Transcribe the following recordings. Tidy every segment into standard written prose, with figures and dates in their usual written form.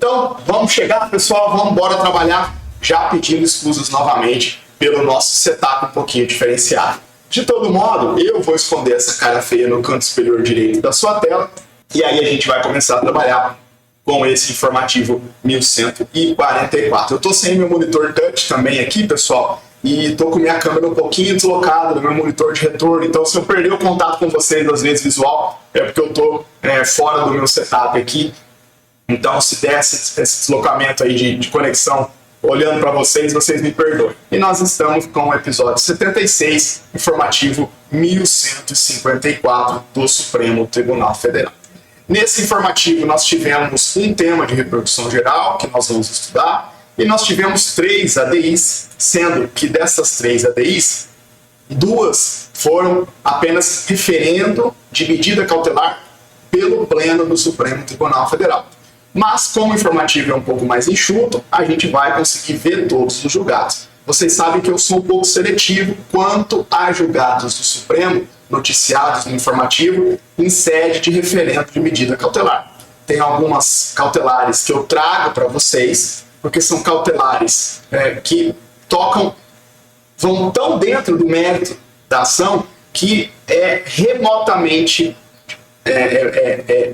Então, vamos chegar, pessoal, vamos embora trabalhar, já pedindo escusas novamente pelo nosso setup um pouquinho diferenciado. De todo modo, eu vou esconder essa cara feia no canto superior direito da sua tela, e aí a gente vai começar a trabalhar com esse informativo 1144. Eu estou sem meu monitor touch também aqui, pessoal, e estou com minha câmera um pouquinho deslocada do meu monitor de retorno, então se eu perder o contato com vocês, às vezes visual, é porque eu estou fora do meu setup aqui. Então, se der esse deslocamento aí de conexão olhando para vocês, vocês me perdoem. E nós estamos com o episódio 76, informativo 1154 do Supremo Tribunal Federal. Nesse informativo, nós tivemos um tema de repercussão geral, que nós vamos estudar, e nós tivemos 3 ADIs, sendo que dessas 3 ADIs, 2 foram apenas referendo de medida cautelar pelo Pleno do Supremo Tribunal Federal. Mas, como o informativo é um pouco mais enxuto, a gente vai conseguir ver todos os julgados. Vocês sabem que eu sou um pouco seletivo quanto a julgados do Supremo noticiados no informativo em sede de referendo de medida cautelar. Tem algumas cautelares que eu trago para vocês, porque são cautelares que vão tão dentro do mérito da ação que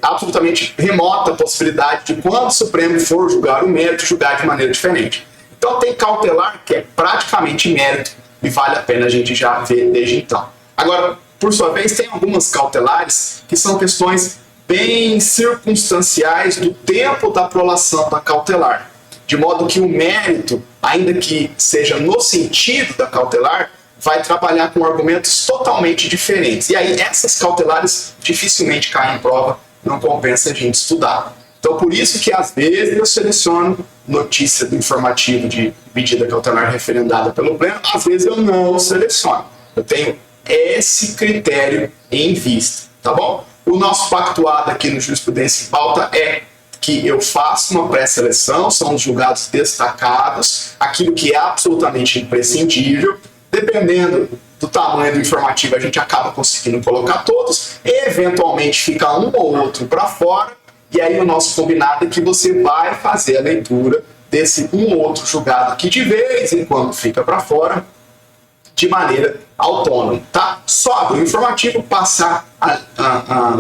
absolutamente remota a possibilidade de, quando o Supremo for julgar o mérito, julgar de maneira diferente. Então tem cautelar que é praticamente mérito e vale a pena a gente já ver desde então. Agora, por sua vez, tem algumas cautelares que são questões bem circunstanciais do tempo da prolação da cautelar, de modo que o mérito, ainda que seja no sentido da cautelar, vai trabalhar com argumentos totalmente diferentes. E aí essas cautelares dificilmente caem em prova, não compensa a gente estudar. Então por isso que às vezes eu seleciono notícia do informativo de medida cautelar referendada pelo Pleno, às vezes eu não seleciono. Eu tenho esse critério em vista, tá bom? O nosso pactuado aqui no Jurisprudência em Pauta é que eu faço uma pré-seleção, são os julgados destacados, aquilo que é absolutamente imprescindível. Dependendo do tamanho do informativo, a gente acaba conseguindo colocar todos, e eventualmente fica um ou outro para fora, e aí o nosso combinado é que você vai fazer a leitura desse um ou outro julgado que de vez em quando fica para fora, de maneira autônoma, tá? Só abrir o informativo, passar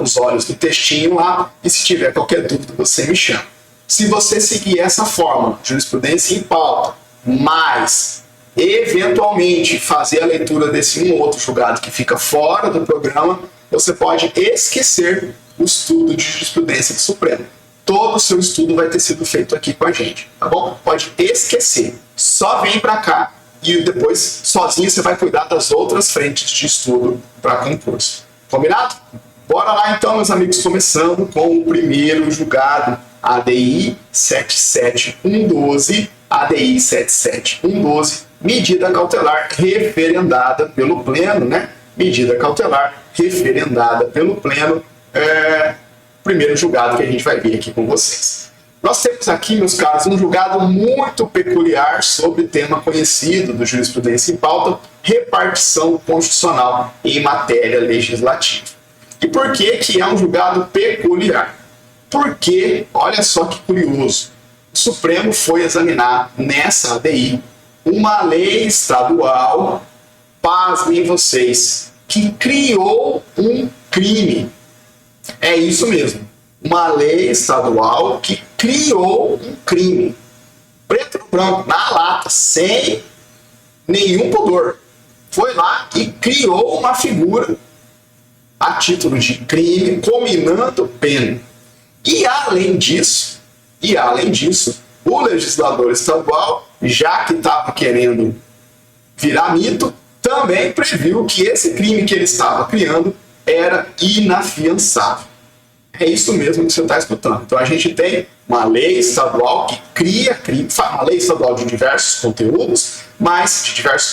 os olhos no textinho lá, e se tiver qualquer dúvida, você me chama. Se você seguir essa fórmula, jurisprudência em pauta, mais eventualmente fazer a leitura desse um ou outro julgado que fica fora do programa, você pode esquecer o estudo de jurisprudência do Supremo. Todo o seu estudo vai ter sido feito aqui com a gente, tá bom? Pode esquecer. Só vem para cá e depois, sozinho, você vai cuidar das outras frentes de estudo para concurso. Combinado? Bora lá então, meus amigos, começando com o primeiro julgado, ADI 77112, ADI 77112, medida cautelar referendada pelo Pleno, né? Medida cautelar referendada pelo Pleno, primeiro julgado que a gente vai ver aqui com vocês. Nós temos aqui, meus caros, um julgado muito peculiar sobre tema conhecido do Jurisprudência em Pauta, repartição constitucional em matéria legislativa. E por que que é um julgado peculiar? Porque, olha só que curioso, o Supremo foi examinar nessa ADI uma lei estadual, pasmem vocês, que criou um crime. É isso mesmo. Uma lei estadual que criou um crime. Preto no branco, na lata, sem nenhum pudor. Foi lá e criou uma figura a título de crime, cominando pena. E além disso, o legislador estadual, já que estava querendo virar mito, também previu que esse crime que ele estava criando era inafiançável. É isso mesmo que você está escutando. Então a gente tem uma lei estadual que cria crime, uma lei estadual de diversos conteúdos, mas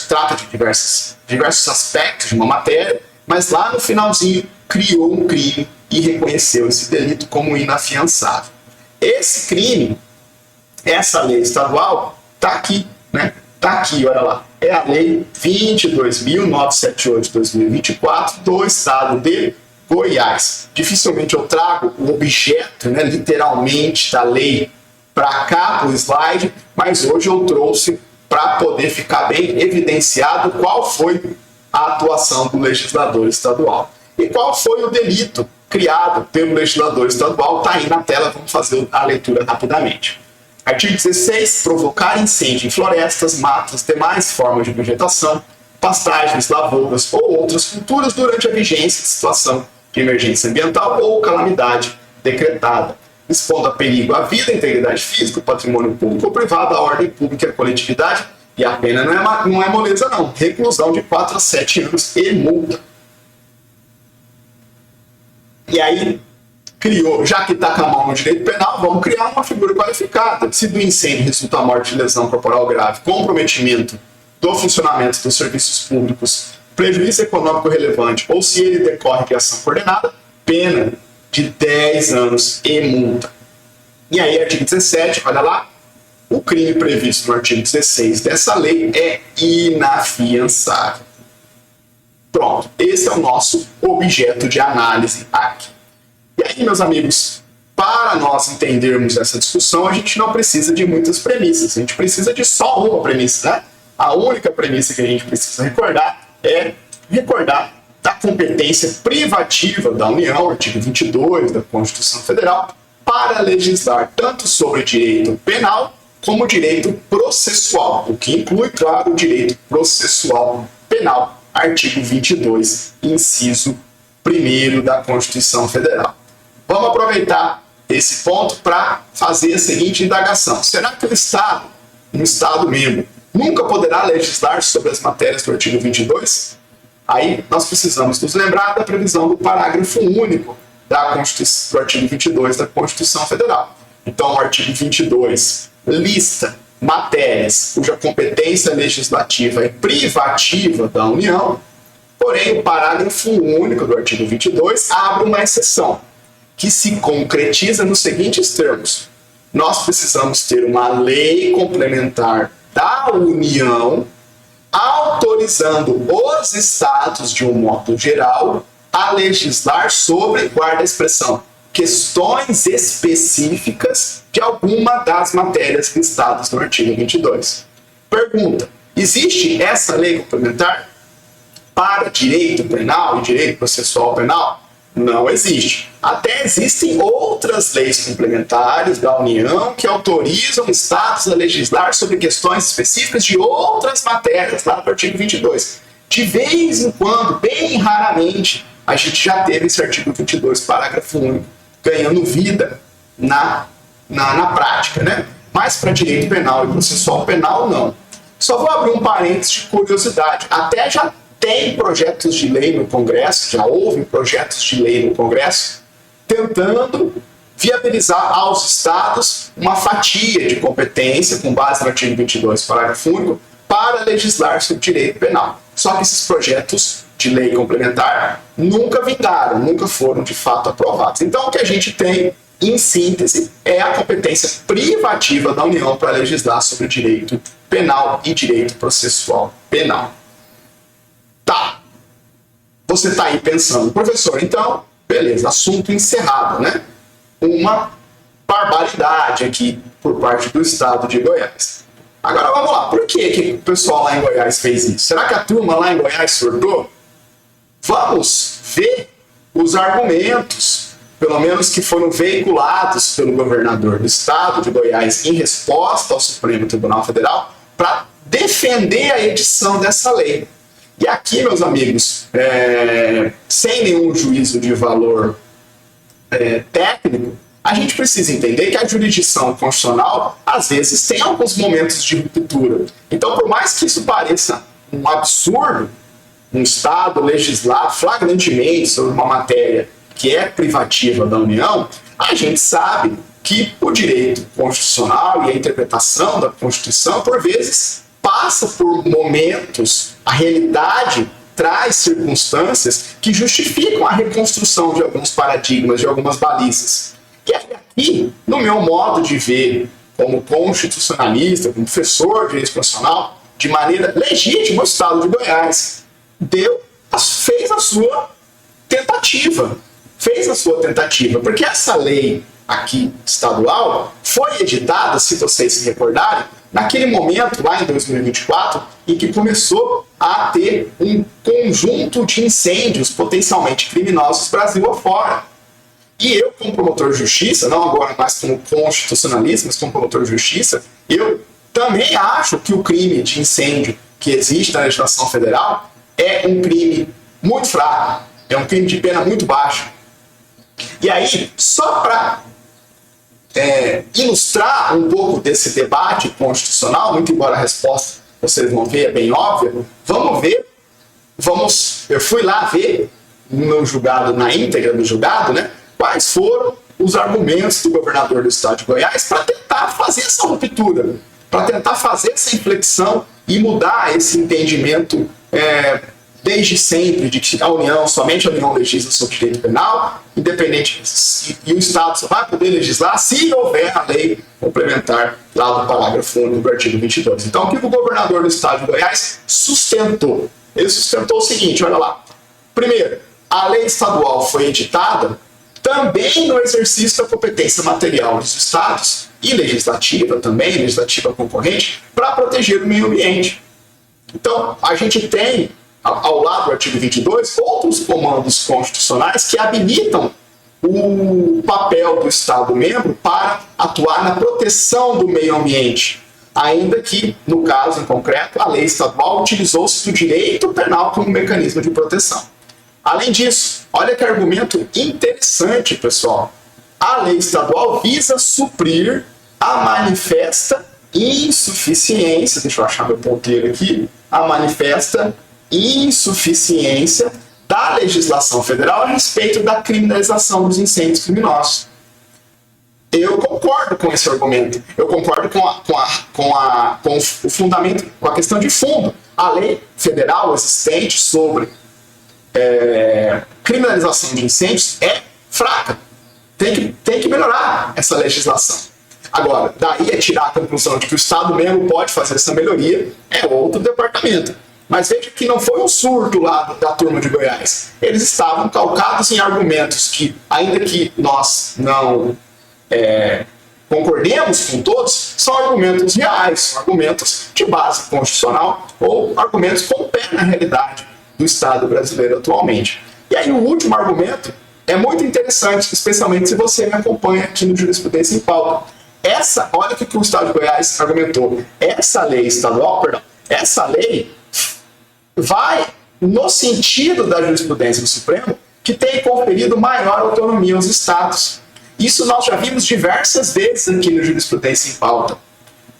trata de diversos aspectos de uma matéria, mas lá no finalzinho criou um crime e reconheceu esse delito como inafiançável. Esse crime, essa lei estadual, está aqui, né? Está aqui, olha lá. É a lei 22.978/2024 do estado de Goiás. Dificilmente eu trago o objeto, né, literalmente, da lei para cá para o slide, mas hoje eu trouxe para poder ficar bem evidenciado qual foi a atuação do legislador estadual. E qual foi o delito criado pelo legislador estadual? Está aí na tela, vamos fazer a leitura rapidamente. Artigo 16, provocar incêndio em florestas, matas, demais formas de vegetação, pastagens, lavouras ou outras culturas durante a vigência de situação de emergência ambiental ou calamidade decretada, expondo a perigo a vida, a integridade física, o patrimônio público ou privado, a ordem pública e a coletividade, e a pena não é moleza não, reclusão de 4 a 7 anos e multa. E aí, criou, já que está com a mão no direito penal, vamos criar uma figura qualificada. Se do incêndio resulta a morte de lesão corporal grave, comprometimento do funcionamento dos serviços públicos, prejuízo econômico relevante, ou se ele decorre de ação coordenada, pena de 10 anos e multa. E aí, artigo 17, olha lá, o crime previsto no artigo 16 dessa lei é inafiançável. Pronto, esse é o nosso objeto de análise aqui. E aí, meus amigos, para nós entendermos essa discussão, a gente não precisa de muitas premissas, a gente precisa de só uma premissa, né? A única premissa que a gente precisa recordar é recordar da competência privativa da União, artigo 22 da Constituição Federal, para legislar tanto sobre direito penal como direito processual, o que inclui, claro, o direito processual penal, artigo 22, inciso 1º da Constituição Federal. Vamos aproveitar esse ponto para fazer a seguinte indagação. Será que o Estado, um Estado membro, nunca poderá legislar sobre as matérias do artigo 22? Aí nós precisamos nos lembrar da previsão do parágrafo único da do artigo 22 da Constituição Federal. Então, o artigo 22 lista matérias cuja competência legislativa é privativa da União, porém o parágrafo único do artigo 22 abre uma exceção, que se concretiza nos seguintes termos. Nós precisamos ter uma lei complementar da União autorizando os estados, de um modo geral, a legislar sobre, guarda a expressão, questões específicas de alguma das matérias listadas no artigo 22. Pergunta: existe essa lei complementar para direito penal e direito processual penal? Não existe. Até existem outras leis complementares da União que autorizam estados a legislar sobre questões específicas de outras matérias, lá do artigo 22. De vez em quando, bem raramente, a gente já teve esse artigo 22, parágrafo único, ganhando vida na prática, né? Mas para direito penal e processual penal, não. Só vou abrir um parênteses de curiosidade. Até já tem projetos de lei no Congresso, já houve projetos de lei no Congresso, tentando viabilizar aos estados uma fatia de competência, com base no artigo 22, parágrafo único, para legislar sobre direito penal. Só que esses projetos de lei complementar nunca vingaram, nunca foram de fato aprovados. Então, o que a gente tem, em síntese, é a competência privativa da União para legislar sobre direito penal e direito processual penal. Tá, você está aí pensando, professor, então, beleza, assunto encerrado, né? Uma barbaridade aqui por parte do estado de Goiás. Agora vamos lá, por que o pessoal lá em Goiás fez isso? Será que a turma lá em Goiás surtou? Vamos ver os argumentos, pelo menos que foram veiculados pelo governador do estado de Goiás em resposta ao Supremo Tribunal Federal para defender a edição dessa lei. E aqui, meus amigos, sem nenhum juízo de valor técnico, a gente precisa entender que a jurisdição constitucional, às vezes, tem alguns momentos de ruptura. Então, por mais que isso pareça um absurdo, um Estado legislar flagrantemente sobre uma matéria que é privativa da União, a gente sabe que o direito constitucional e a interpretação da Constituição, por vezes, passa por momentos, a realidade traz circunstâncias que justificam a reconstrução de alguns paradigmas, de algumas balizas. E aqui, no meu modo de ver, como constitucionalista, como professor de direito constitucional, de maneira legítima, o Estado de Goiás fez a sua tentativa, porque essa lei aqui estadual foi editada, se vocês se recordarem, naquele momento, lá em 2024, em que começou a ter um conjunto de incêndios potencialmente criminosos Brasil afora. E eu, como promotor de justiça, não agora mais como constitucionalista, mas como promotor de justiça, eu também acho que o crime de incêndio que existe na legislação federal é um crime muito fraco, é um crime de pena muito baixa. E aí, só para ilustrar um pouco desse debate constitucional, muito embora a resposta, vocês vão ver, é bem óbvia, eu fui lá ver no julgado, na íntegra do julgado, né, quais foram os argumentos do governador do estado de Goiás para tentar fazer essa ruptura, para tentar fazer essa inflexão e mudar esse entendimento desde sempre de que somente a União legisla sobre direito penal, independente, e o Estado só vai poder legislar se houver a lei complementar lá do parágrafo 1 do artigo 22. Então, o que o governador do estado de Goiás sustentou? Ele sustentou o seguinte, olha lá. Primeiro, a lei estadual foi editada também no exercício da competência material dos estados e legislativa também, legislativa concorrente, para proteger o meio ambiente. Então, a gente tem, ao lado do artigo 22, outros comandos constitucionais que habilitam o papel do Estado-membro para atuar na proteção do meio ambiente, ainda que, no caso em concreto, a lei estadual utilizou-se do direito penal como mecanismo de proteção. Além disso, olha que argumento interessante, pessoal. A lei estadual visa suprir a manifesta insuficiência, deixa eu achar meu ponteiro aqui, a manifesta insuficiência da legislação federal a respeito da criminalização dos incêndios criminosos. Eu concordo com esse argumento. Eu concordo com o fundamento, com a questão de fundo. A lei federal existente sobre criminalização de incêndios é fraca. Tem que melhorar essa legislação. Agora, daí é tirar a conclusão de que o Estado mesmo pode fazer essa melhoria, é outro departamento. Mas veja que não foi um surto lá da turma de Goiás. Eles estavam calcados em argumentos que, ainda que nós não concordemos com todos, são argumentos reais, são argumentos de base constitucional ou argumentos com o pé na realidade do Estado brasileiro atualmente. E aí o último argumento é muito interessante, especialmente se você me acompanha aqui no Jurisprudência em Pauta. Olha o que o Estado de Goiás argumentou. Essa lei estadual, essa lei vai no sentido da jurisprudência do Supremo, que tem conferido maior autonomia aos estados. Isso nós já vimos diversas vezes aqui no Jurisprudência em Pauta.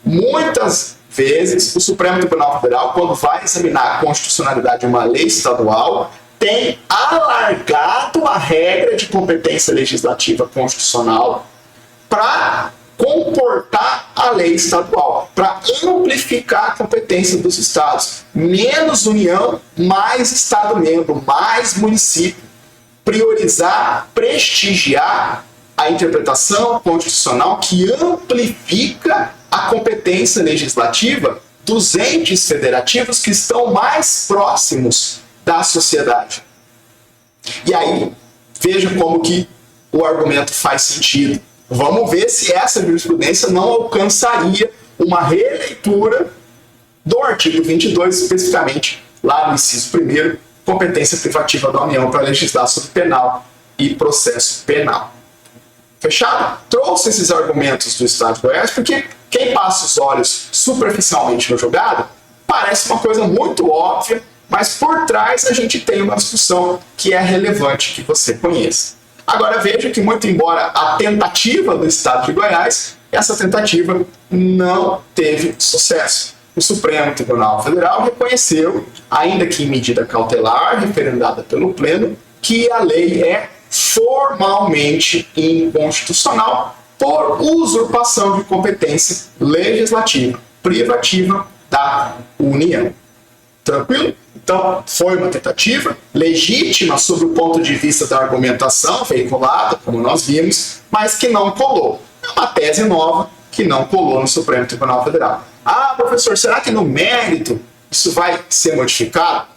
Muitas vezes o Supremo Tribunal Federal, quando vai examinar a constitucionalidade de uma lei estadual, tem alargado a regra de competência legislativa constitucional para comportar a lei estadual, para amplificar a competência dos estados. Menos União, mais Estado-membro, mais município. Priorizar, prestigiar a interpretação constitucional que amplifica a competência legislativa dos entes federativos que estão mais próximos da sociedade. E aí, veja como que o argumento faz sentido. Vamos ver se essa jurisprudência não alcançaria uma releitura do artigo 22, especificamente lá no inciso 1º, competência privativa da União para legislar sobre penal e processo penal. Fechado? Trouxe esses argumentos do Estado de Goiás porque quem passa os olhos superficialmente no julgado parece uma coisa muito óbvia, mas por trás a gente tem uma discussão que é relevante que você conheça. Agora veja que, muito embora a tentativa do Estado de Goiás, essa tentativa não teve sucesso. O Supremo Tribunal Federal reconheceu, ainda que em medida cautelar, referendada pelo Pleno, que a lei é formalmente inconstitucional por usurpação de competência legislativa privativa da União. Tranquilo? Então, foi uma tentativa legítima sob o ponto de vista da argumentação veiculada, como nós vimos, mas que não colou. É uma tese nova que não colou no Supremo Tribunal Federal. Ah, professor, será que no mérito isso vai ser modificado?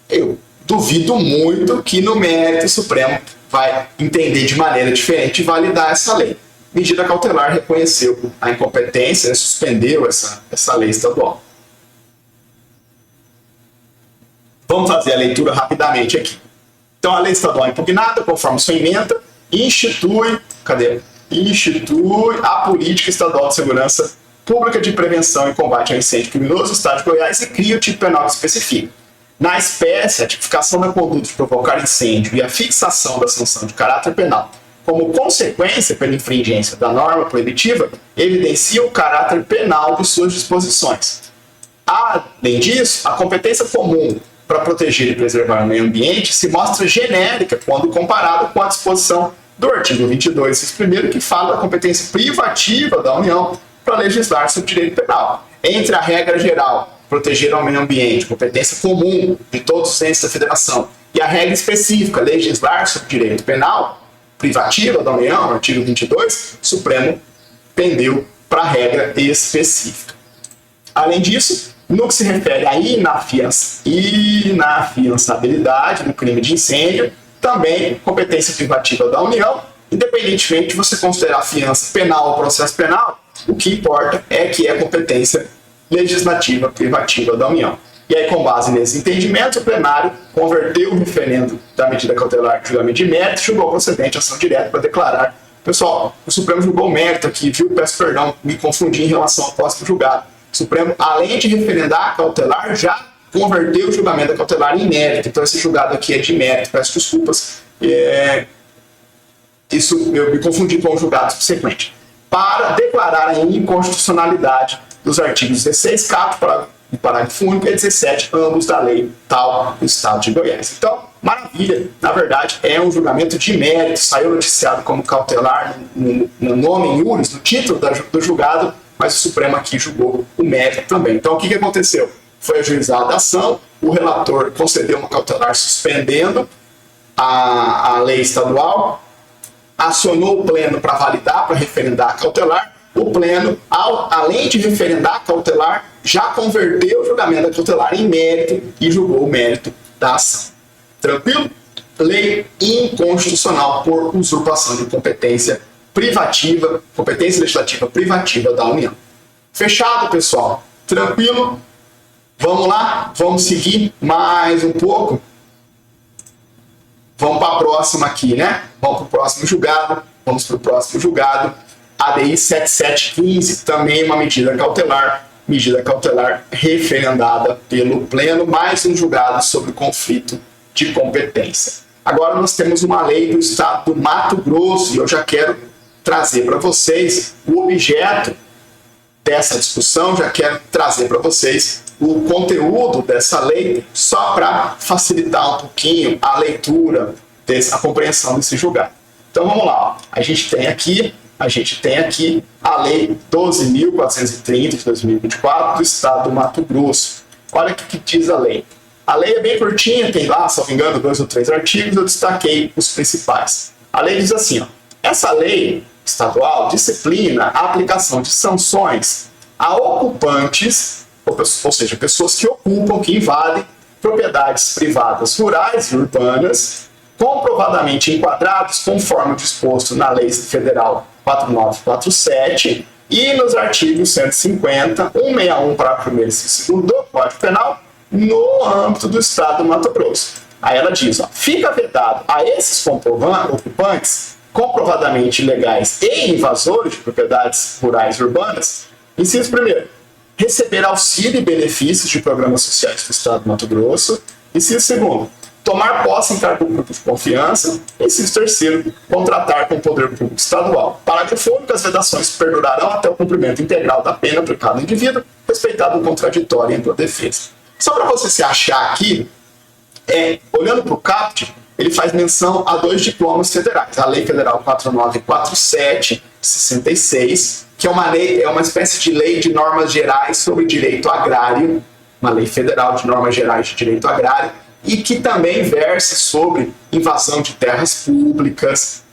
Eu duvido muito que no mérito o Supremo vai entender de maneira diferente e validar essa lei. medida cautelar reconheceu a incompetência, suspendeu essa lei estadual. Vamos fazer a leitura rapidamente aqui. Então, a lei estadual impugnada, conforme sua emenda, institui a política estadual de segurança pública de prevenção e combate ao incêndio criminoso do Estado de Goiás e cria o tipo penal que especifica. Na espécie, a tipificação da conduta de provocar incêndio e a fixação da sanção de caráter penal como consequência pela infringência da norma proibitiva evidencia o caráter penal de suas disposições. Além disso, a competência comum para proteger e preservar o meio ambiente se mostra genérica quando comparado com a disposição do artigo 22, inciso 1º, que fala da competência privativa da União para legislar sobre direito penal. Entre a regra geral, proteger o meio ambiente, competência comum de todos os entes da Federação, e a regra específica, legislar sobre direito penal, privativa da União, artigo 22, o Supremo pendeu para a regra específica. Além disso, no que se refere à inafiançabilidade do crime de incêndio, também competência privativa da União, independentemente de você considerar a fiança penal ou processo penal, o que importa é que é competência legislativa privativa da União. E aí, com base nesse entendimento, o plenário converteu o referendo da medida cautelar de julgamento de mérito e julgou procedente a ação direta para declarar. Pessoal, o Supremo julgou o mérito aqui, viu? Peço perdão, me confundi em relação ao próximo julgado. O Supremo, além de referendar a cautelar, já converteu o julgamento da cautelar em mérito. Então, esse julgado aqui é de mérito. Peço desculpas. Isso eu me confundi com o julgado subsequente. Para declarar a inconstitucionalidade dos artigos 16, caput, parágrafo único, e 17, ambos da lei tal do Estado de Goiás. Então, maravilha. Na verdade, é um julgamento de mérito. Saiu noticiado como cautelar no nome em iuris, no título do julgado, mas o Supremo aqui julgou o mérito também. Então, o que aconteceu? Foi ajuizada a ação, o relator concedeu uma cautelar suspendendo a lei estadual, acionou o pleno para validar, para referendar a cautelar. O pleno, além de referendar a cautelar, já converteu o julgamento da cautelar em mérito e julgou o mérito da ação. Tranquilo? Lei inconstitucional por usurpação de competência privativa, competência legislativa privativa da União. Fechado, pessoal? Tranquilo? Vamos lá? Vamos seguir mais um pouco? Vamos para a próxima aqui, né? Vamos para o próximo julgado. Vamos para o próximo julgado. ADI 7715, também uma medida cautelar referendada pelo Pleno, mais um julgado sobre conflito de competência. Agora nós temos uma lei do Estado do Mato Grosso e eu já quero trazer para vocês o objeto dessa discussão, já quero trazer para vocês o conteúdo dessa lei, só para facilitar um pouquinho a leitura, a compreensão desse julgado. Então vamos lá, a gente tem aqui a Lei 12.430 de 2024 do Estado do Mato Grosso. Olha o que diz a lei. A lei é bem curtinha, tem lá, se não me engano, 2 ou 3 artigos, eu destaquei os principais. A lei diz assim, ó, essa lei estadual disciplina a aplicação de sanções a ocupantes, ou seja, pessoas que ocupam, que invadem propriedades privadas rurais e urbanas, comprovadamente enquadrados conforme o disposto na Lei Federal 4947 e nos artigos 150, 161, parágrafo 1º e 2º do Código Penal, no âmbito do Estado do Mato Grosso. Aí ela diz, ó, fica vedado a esses ocupantes comprovadamente ilegais e invasores de propriedades rurais e urbanas, inciso 1º, receber auxílio e benefícios de programas sociais do Estado do Mato Grosso, inciso 2º, tomar posse em cargo público de confiança, inciso 3º, contratar com o poder público estadual. Parágrafo único, as vedações perdurarão até o cumprimento integral da pena aplicada ao indivíduo, respeitado o contraditório e ampla defesa. Só para você se achar aqui, olhando para o caput, ele faz menção a 2 diplomas federais. A Lei Federal 4947, 66, que é uma espécie de lei de normas gerais sobre direito agrário, uma lei federal de normas gerais de direito agrário, e que também versa sobre invasão de terras públicas,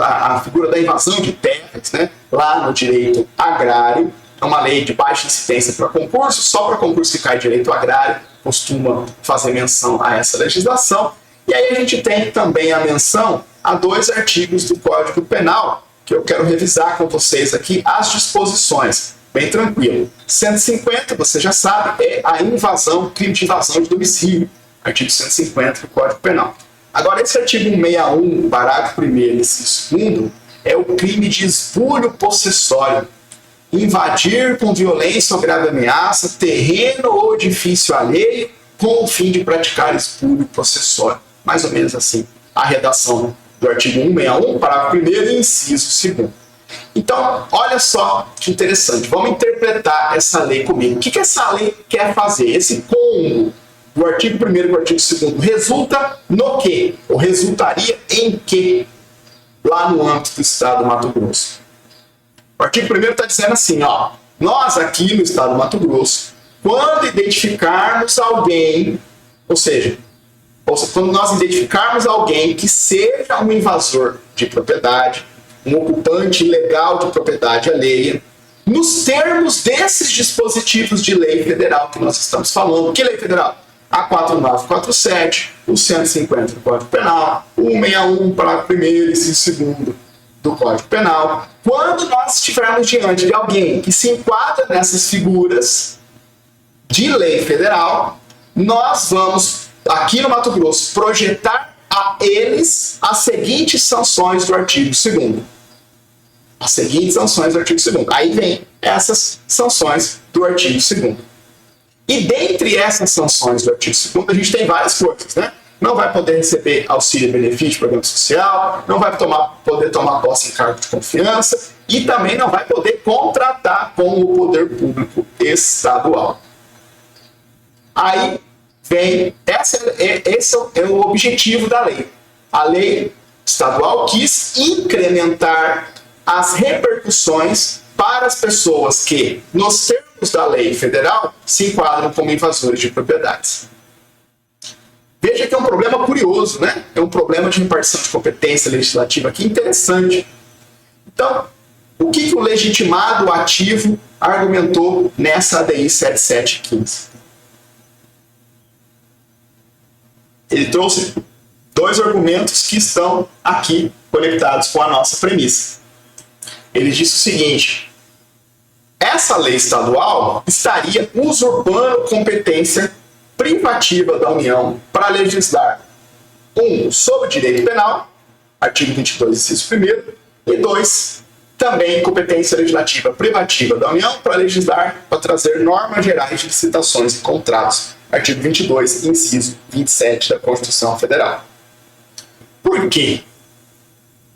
a figura da invasão de terras, né, lá no direito agrário. É uma lei de baixa incidência para concurso, só para concurso que cai direito agrário, costuma fazer menção a essa legislação. E aí a gente tem também a menção a 2 artigos do Código Penal, que eu quero revisar com vocês aqui as disposições. Bem tranquilo. 150, você já sabe, é a invasão, crime de invasão de domicílio. Artigo 150 do Código Penal. Agora, esse artigo 161, parágrafo 1º, inciso 2º, é o crime de esbulho possessório. Invadir com violência ou grave ameaça terreno ou edifício alheio com o fim de praticar esbulho possessório. Mais ou menos assim, a redação do artigo 161, parágrafo 1º, inciso 2º. Então, olha só que interessante. Vamos interpretar essa lei comigo. O que essa lei quer fazer? Esse combo do artigo 1º com o artigo 2º resulta no quê? Ou resultaria em quê? Lá no âmbito do Estado do Mato Grosso. O artigo 1º está dizendo assim, ó, nós aqui no Estado do Mato Grosso, quando identificarmos alguém, ou seja, quando nós identificarmos alguém que seja um invasor de propriedade, um ocupante ilegal de propriedade alheia, nos termos desses dispositivos de lei federal que nós estamos falando. Que lei federal? A 4947, o 150 do Código Penal, o 161, parágrafo 1º, inciso 2º do Código Penal. Quando nós estivermos diante de alguém que se enquadra nessas figuras de lei federal, nós vamos, aqui no Mato Grosso, projetar a eles as seguintes sanções do artigo 2º. As seguintes sanções do artigo 2º. Aí vem essas sanções do artigo 2º. E dentre essas sanções do artigo 2º, a gente tem várias coisas, né? Não vai poder receber auxílio e benefício, programa social, não vai poder tomar posse em cargo de confiança e também não vai poder contratar com o poder público estadual. Aí vem, esse é o objetivo da lei. A lei estadual quis incrementar as repercussões para as pessoas que, nos termos da lei federal, se enquadram como invasores de propriedades. Veja que é um problema curioso, né? É um problema de repartição de competência legislativa aqui interessante. Então, o que o legitimado ativo argumentou nessa ADI 7715? Ele trouxe dois argumentos que estão aqui conectados com a nossa premissa. Ele disse o seguinte: essa lei estadual estaria usurpando competência privativa da União para legislar, 1, sobre direito penal, artigo 22, inciso 1º, e 2, também competência legislativa privativa da União para legislar, para trazer normas gerais de licitações e contratos, artigo 22, inciso 27 da Constituição Federal. Por quê?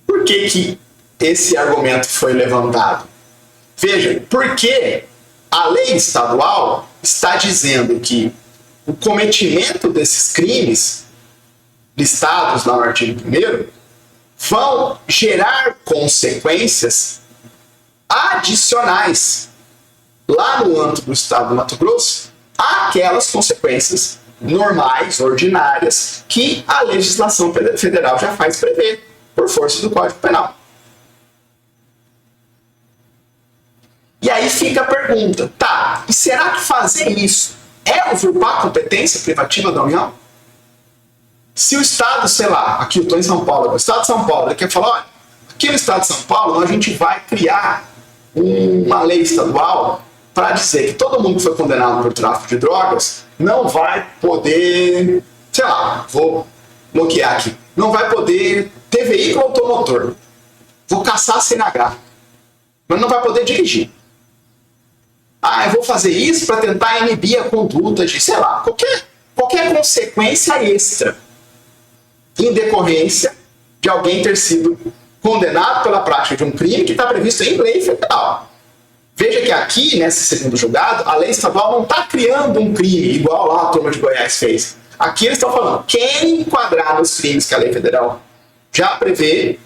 Por que esse argumento foi levantado? Veja, porque a lei estadual está dizendo que o cometimento desses crimes listados lá no artigo 1º vão gerar consequências adicionais lá no âmbito do Estado do Mato Grosso àquelas consequências normais, ordinárias, que a legislação federal já faz prever por força do Código Penal. E aí fica a pergunta, tá, e será que fazer isso é usurpar a competência privativa da União? Se o Estado, sei lá, aqui eu estou em São Paulo, o Estado de São Paulo, ele quer falar, olha, aqui no Estado de São Paulo a gente vai criar uma lei estadual para dizer que todo mundo que foi condenado por tráfico de drogas não vai poder, sei lá, vou bloquear aqui, não vai poder ter veículo automotor, vou caçar a CNH, mas não vai poder dirigir. Ah, eu vou fazer isso para tentar inibir a conduta de, sei lá, qualquer consequência extra em decorrência de alguém ter sido condenado pela prática de um crime que está previsto em lei federal. Veja que aqui, nesse segundo julgado, a lei estadual não está criando um crime igual lá a turma de Goiás fez. Aqui eles estão falando, quem enquadrar nos crimes que a lei federal já prevê,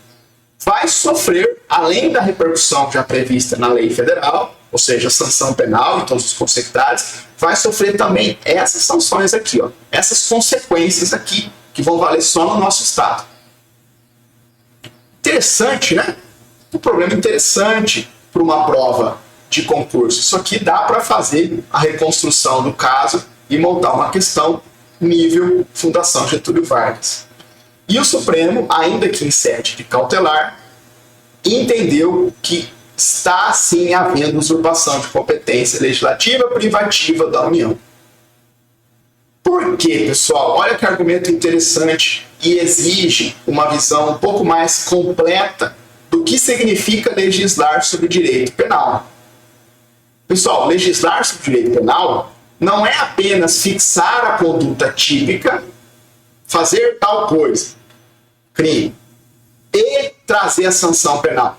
vai sofrer, além da repercussão já prevista na lei federal, ou seja, sanção penal e todos os consequentes, vai sofrer também essas sanções aqui, ó, essas consequências aqui, que vão valer só no nosso Estado. Interessante, né? Um problema interessante para uma prova de concurso. Isso aqui dá para fazer a reconstrução do caso e montar uma questão nível Fundação Getúlio Vargas. E o Supremo, ainda que em sede de cautelar, entendeu que está sim havendo usurpação de competência legislativa privativa da União. Por quê, pessoal? Olha que argumento interessante e exige uma visão um pouco mais completa do que significa legislar sobre direito penal. Pessoal, legislar sobre direito penal não é apenas fixar a conduta típica, fazer tal coisa, crime, e trazer a sanção penal.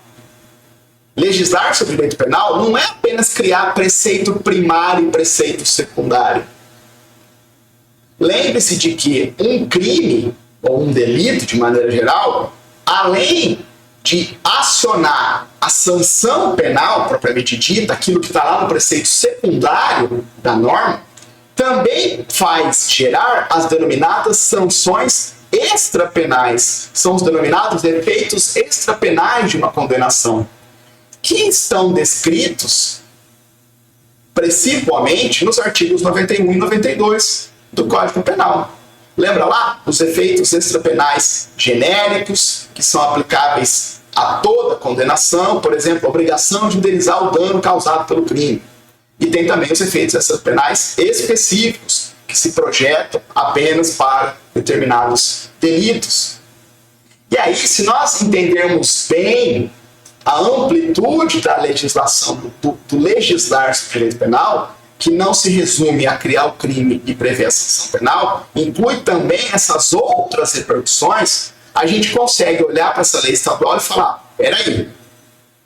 Legislar sobre direito penal não é apenas criar preceito primário e preceito secundário. Lembre-se de que um crime, ou um delito de maneira geral, além de acionar a sanção penal propriamente dita, aquilo que está lá no preceito secundário da norma, também faz gerar as denominadas sanções extrapenais. São os denominados efeitos extrapenais de uma condenação, que estão descritos principalmente nos artigos 91 e 92 do Código Penal. Lembra lá? Os efeitos extrapenais genéricos, que são aplicáveis a toda condenação, por exemplo, a obrigação de indenizar o dano causado pelo crime. E tem também os efeitos extrapenais específicos, que se projetam apenas para determinados delitos. E aí, se nós entendermos bem a amplitude da legislação, do legislar sobre direito penal, que não se resume a criar o crime e prever a sanção penal, inclui também essas outras repercussões, a gente consegue olhar para essa lei estadual e falar, peraí,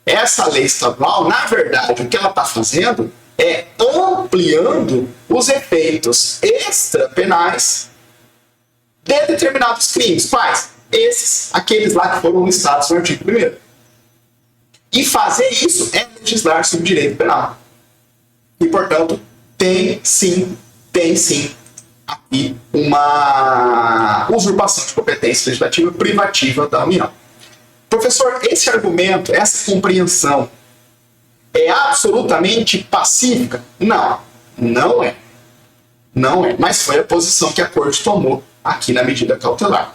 essa lei estadual, na verdade, o que ela está fazendo é ampliando os efeitos extrapenais de determinados crimes. Quais? Aqueles lá que foram listados no artigo 1º. E fazer isso é legislar sobre direito penal. E, portanto, tem sim aqui uma usurpação de competência legislativa privativa da União. Professor, esse argumento, essa compreensão é absolutamente pacífica? Não, não é. Não é, mas foi a posição que a Corte tomou aqui na medida cautelar.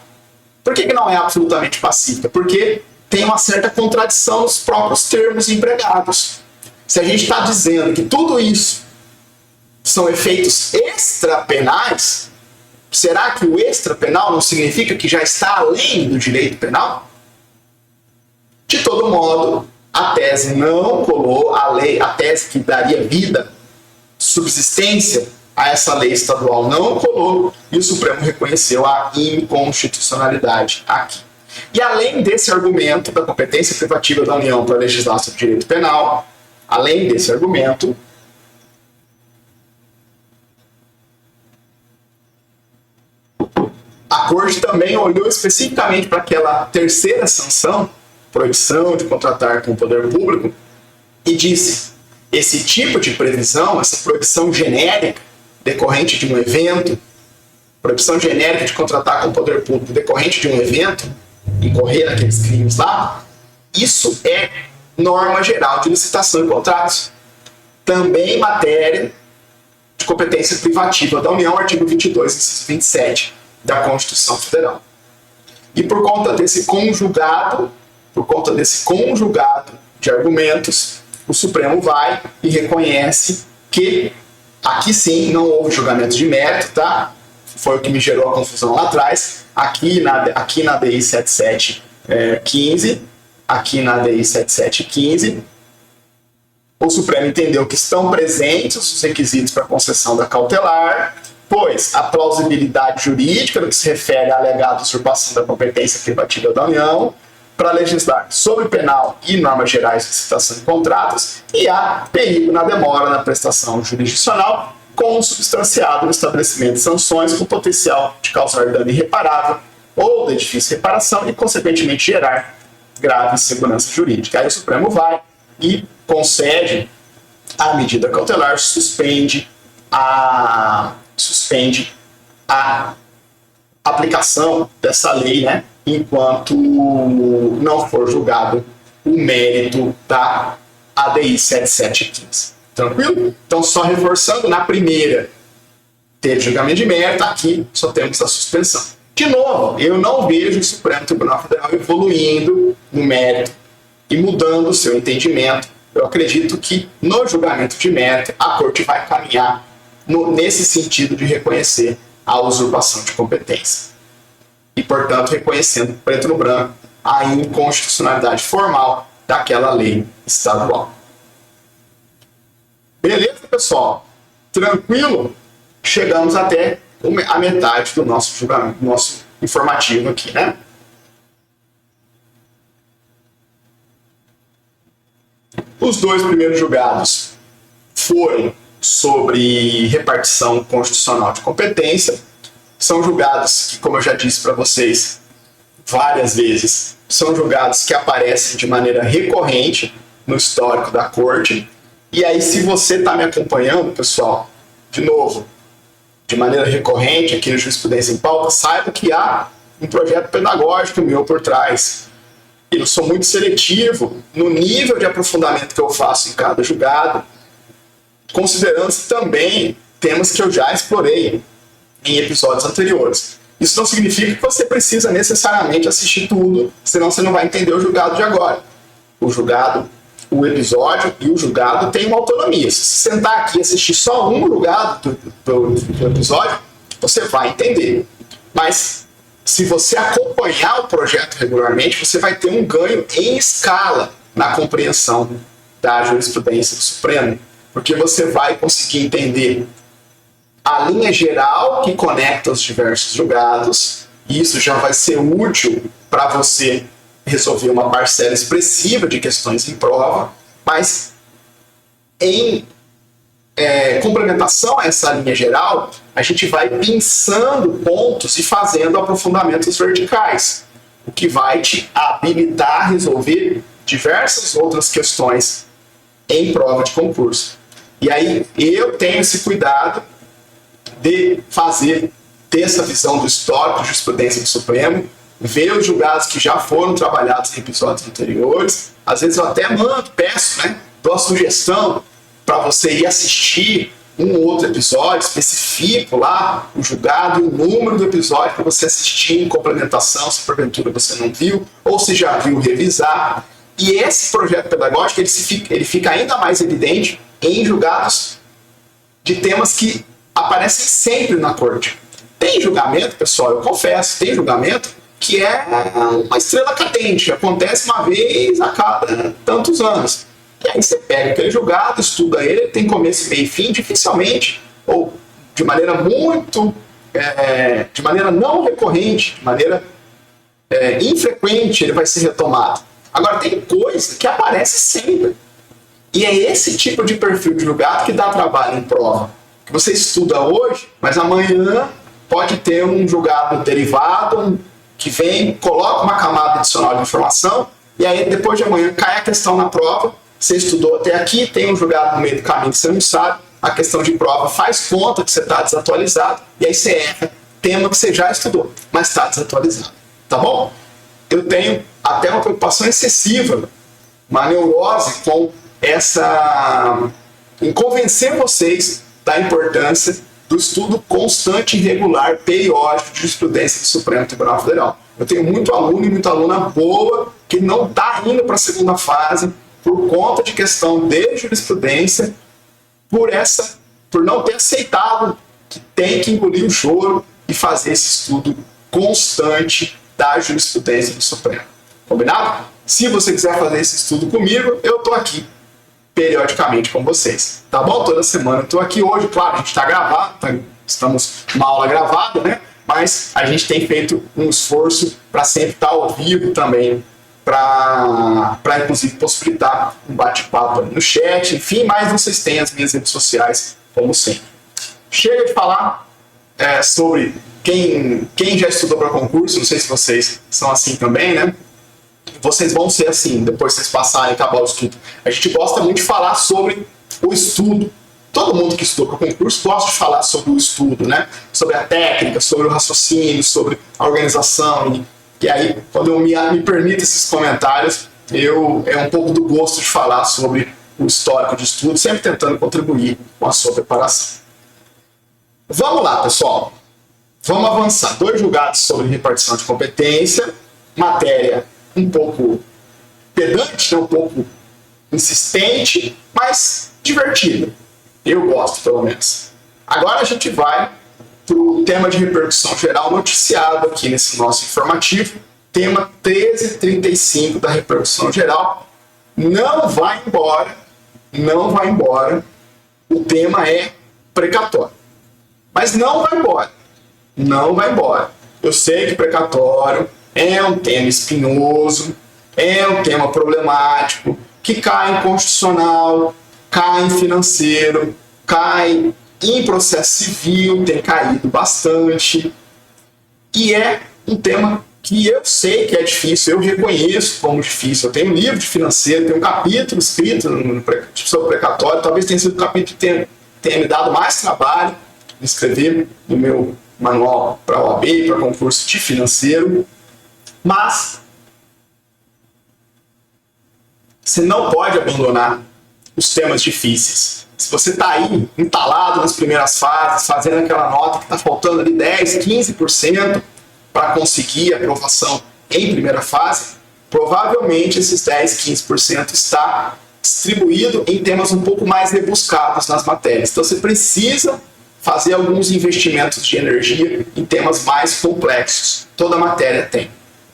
Por que não é absolutamente pacífica? Porque tem uma certa contradição nos próprios termos empregados. Se a gente está dizendo que tudo isso são efeitos extrapenais, será que o extrapenal não significa que já está além do direito penal? De todo modo, a tese não colou a tese que daria vida, subsistência a essa lei estadual não colou, e o Supremo reconheceu a inconstitucionalidade aqui. E além desse argumento da competência privativa da União para legislar sobre direito penal, além desse argumento, a Corte também olhou especificamente para aquela terceira sanção, proibição de contratar com o poder público, e disse, esse tipo de previsão, essa proibição genérica decorrente de um evento, proibição genérica de contratar com o poder público decorrente de um evento, incorrer naqueles crimes lá, isso é norma geral de licitação e contratos. Também matéria de competência privativa da União, artigo 22, inciso 27 da Constituição Federal. E por conta desse conjugado de argumentos, o Supremo vai e reconhece que aqui sim não houve julgamento de mérito, tá? Foi o que me gerou a confusão lá atrás. Aqui na DI 7715, o Supremo entendeu que estão presentes os requisitos para concessão da cautelar, pois a plausibilidade jurídica no que se refere à alegada usurpação da competência privativa da União para legislar sobre penal e normas gerais de licitação de contratos, e há perigo na demora na prestação jurisdicional, consubstanciado no estabelecimento de sanções com potencial de causar dano irreparável ou de difícil reparação e, consequentemente, gerar grave insegurança jurídica. Aí o Supremo vai e concede a medida cautelar, suspende a aplicação dessa lei, né, enquanto não for julgado o mérito da ADI 7715. Tranquilo? Então, só reforçando, na primeira teve julgamento de mérito, aqui só temos a suspensão. De novo, eu não vejo o Supremo Tribunal Federal evoluindo no mérito e mudando o seu entendimento, eu acredito que no julgamento de mérito a corte vai caminhar nesse sentido de reconhecer a usurpação de competência. E, portanto, reconhecendo preto no branco a inconstitucionalidade formal daquela lei estadual. Beleza, pessoal? Tranquilo? Chegamos até a metade do nosso julgamento, do nosso informativo aqui, né? Os dois primeiros julgados foram sobre repartição constitucional de competência. São julgados que, como eu já disse para vocês várias vezes, são julgados que aparecem de maneira recorrente no histórico da corte. E aí, se você está me acompanhando, pessoal, de novo, de maneira recorrente aqui no Jurisprudência em Pauta, saiba que há um projeto pedagógico meu por trás. Eu sou muito seletivo no nível de aprofundamento que eu faço em cada julgado, considerando também temas que eu já explorei em episódios anteriores. Isso não significa que você precisa necessariamente assistir tudo, senão você não vai entender o julgado de agora. O julgado, o episódio e o julgado têm uma autonomia. Se você sentar aqui e assistir só um julgado do episódio, você vai entender. Mas se você acompanhar o projeto regularmente, você vai ter um ganho em escala na compreensão da jurisprudência do Supremo, porque você vai conseguir entender a linha geral que conecta os diversos julgados, e isso já vai ser útil para você resolver uma parcela expressiva de questões em prova, mas em complementação a essa linha geral, a gente vai pensando pontos e fazendo aprofundamentos verticais, o que vai te habilitar a resolver diversas outras questões em prova de concurso. E aí eu tenho esse cuidado de ter essa visão do histórico de jurisprudência do Supremo, ver os julgados que já foram trabalhados em episódios anteriores. Às vezes eu até peço, dou a sugestão para você ir assistir um outro episódio, especifico lá o julgado e o número do episódio para você assistir em complementação, se porventura você não viu, ou se já viu, revisar. E esse projeto pedagógico ele fica ainda mais evidente em julgados de temas que aparecem sempre na corte. Tem julgamento, pessoal, eu confesso, tem julgamento que é uma estrela cadente, acontece uma vez a cada tantos anos. E aí você pega aquele julgado, estuda ele, tem começo, meio e fim, dificilmente, ou de maneira de maneira não recorrente, de maneira infrequente, ele vai ser retomado. Agora, tem coisa que aparece sempre. E é esse tipo de perfil de julgado que dá trabalho em prova. Que você estuda hoje, mas amanhã pode ter um julgado derivado, que vem, coloca uma camada adicional de informação, e aí depois de amanhã cai a questão na prova. Você estudou até aqui, tem um julgado no meio do caminho que você não sabe, a questão de prova faz conta que você está desatualizado, e aí você erra tema que você já estudou, mas está desatualizado. Tá bom? Eu tenho até uma preocupação excessiva, uma neurose com em convencer vocês da importância do estudo constante e regular, periódico de jurisprudência do Supremo Tribunal Federal. Eu tenho muito aluno e muita aluna boa que não está indo para a segunda fase por conta de questão de jurisprudência, por não ter aceitado que tem que engolir o choro e fazer esse estudo constante da jurisprudência do Supremo. Combinado? Se você quiser fazer esse estudo comigo, eu estou aqui periodicamente com vocês, tá bom? Toda semana eu estou aqui. Hoje, claro, a gente está gravado, estamos numa aula gravada, né? Mas a gente tem feito um esforço para sempre estar ao vivo também, para inclusive possibilitar um bate-papo no chat, enfim, mas vocês têm as minhas redes sociais, como sempre. Chega de falar sobre quem já estudou para concurso, não sei se vocês são assim também, né? Vocês vão ser assim, depois que vocês passarem e acabar o estudo. A gente gosta muito de falar sobre o estudo. Todo mundo que estudou para concurso gosta de falar sobre o estudo, né? Sobre a técnica, sobre o raciocínio, sobre a organização. E aí, quando eu me permito esses comentários, é um pouco do gosto de falar sobre o histórico de estudo, sempre tentando contribuir com a sua preparação. Vamos lá, pessoal. Vamos avançar. 2 julgados sobre repartição de competência, matéria um pouco pedante, né? Um pouco insistente, mas divertida. Eu gosto, pelo menos. Agora a gente vai para o tema de repercussão geral noticiado aqui nesse nosso informativo, tema 1335 da repercussão geral. Não vai embora, não vai embora. O tema é precatório. Mas não vai embora, não vai embora. Eu sei que precatório é um tema espinhoso, é um tema problemático, que cai em constitucional, cai em financeiro, cai em processo civil, tem caído bastante. E é um tema que eu sei que é difícil, eu reconheço como difícil. Eu tenho um livro de financeiro, tenho um capítulo escrito sobre precatório, talvez tenha sido o capítulo que tenha me dado mais trabalho de escrever no meu manual para OAB, para concurso de financeiro. Mas você não pode abandonar os temas difíceis. Se você está aí entalado nas primeiras fases, fazendo aquela nota que está faltando ali 10, 15% para conseguir a aprovação em primeira fase, provavelmente esses 10, 15% está distribuído em temas um pouco mais rebuscados nas matérias. Então você precisa fazer alguns investimentos de energia em temas mais complexos. Toda matéria tem.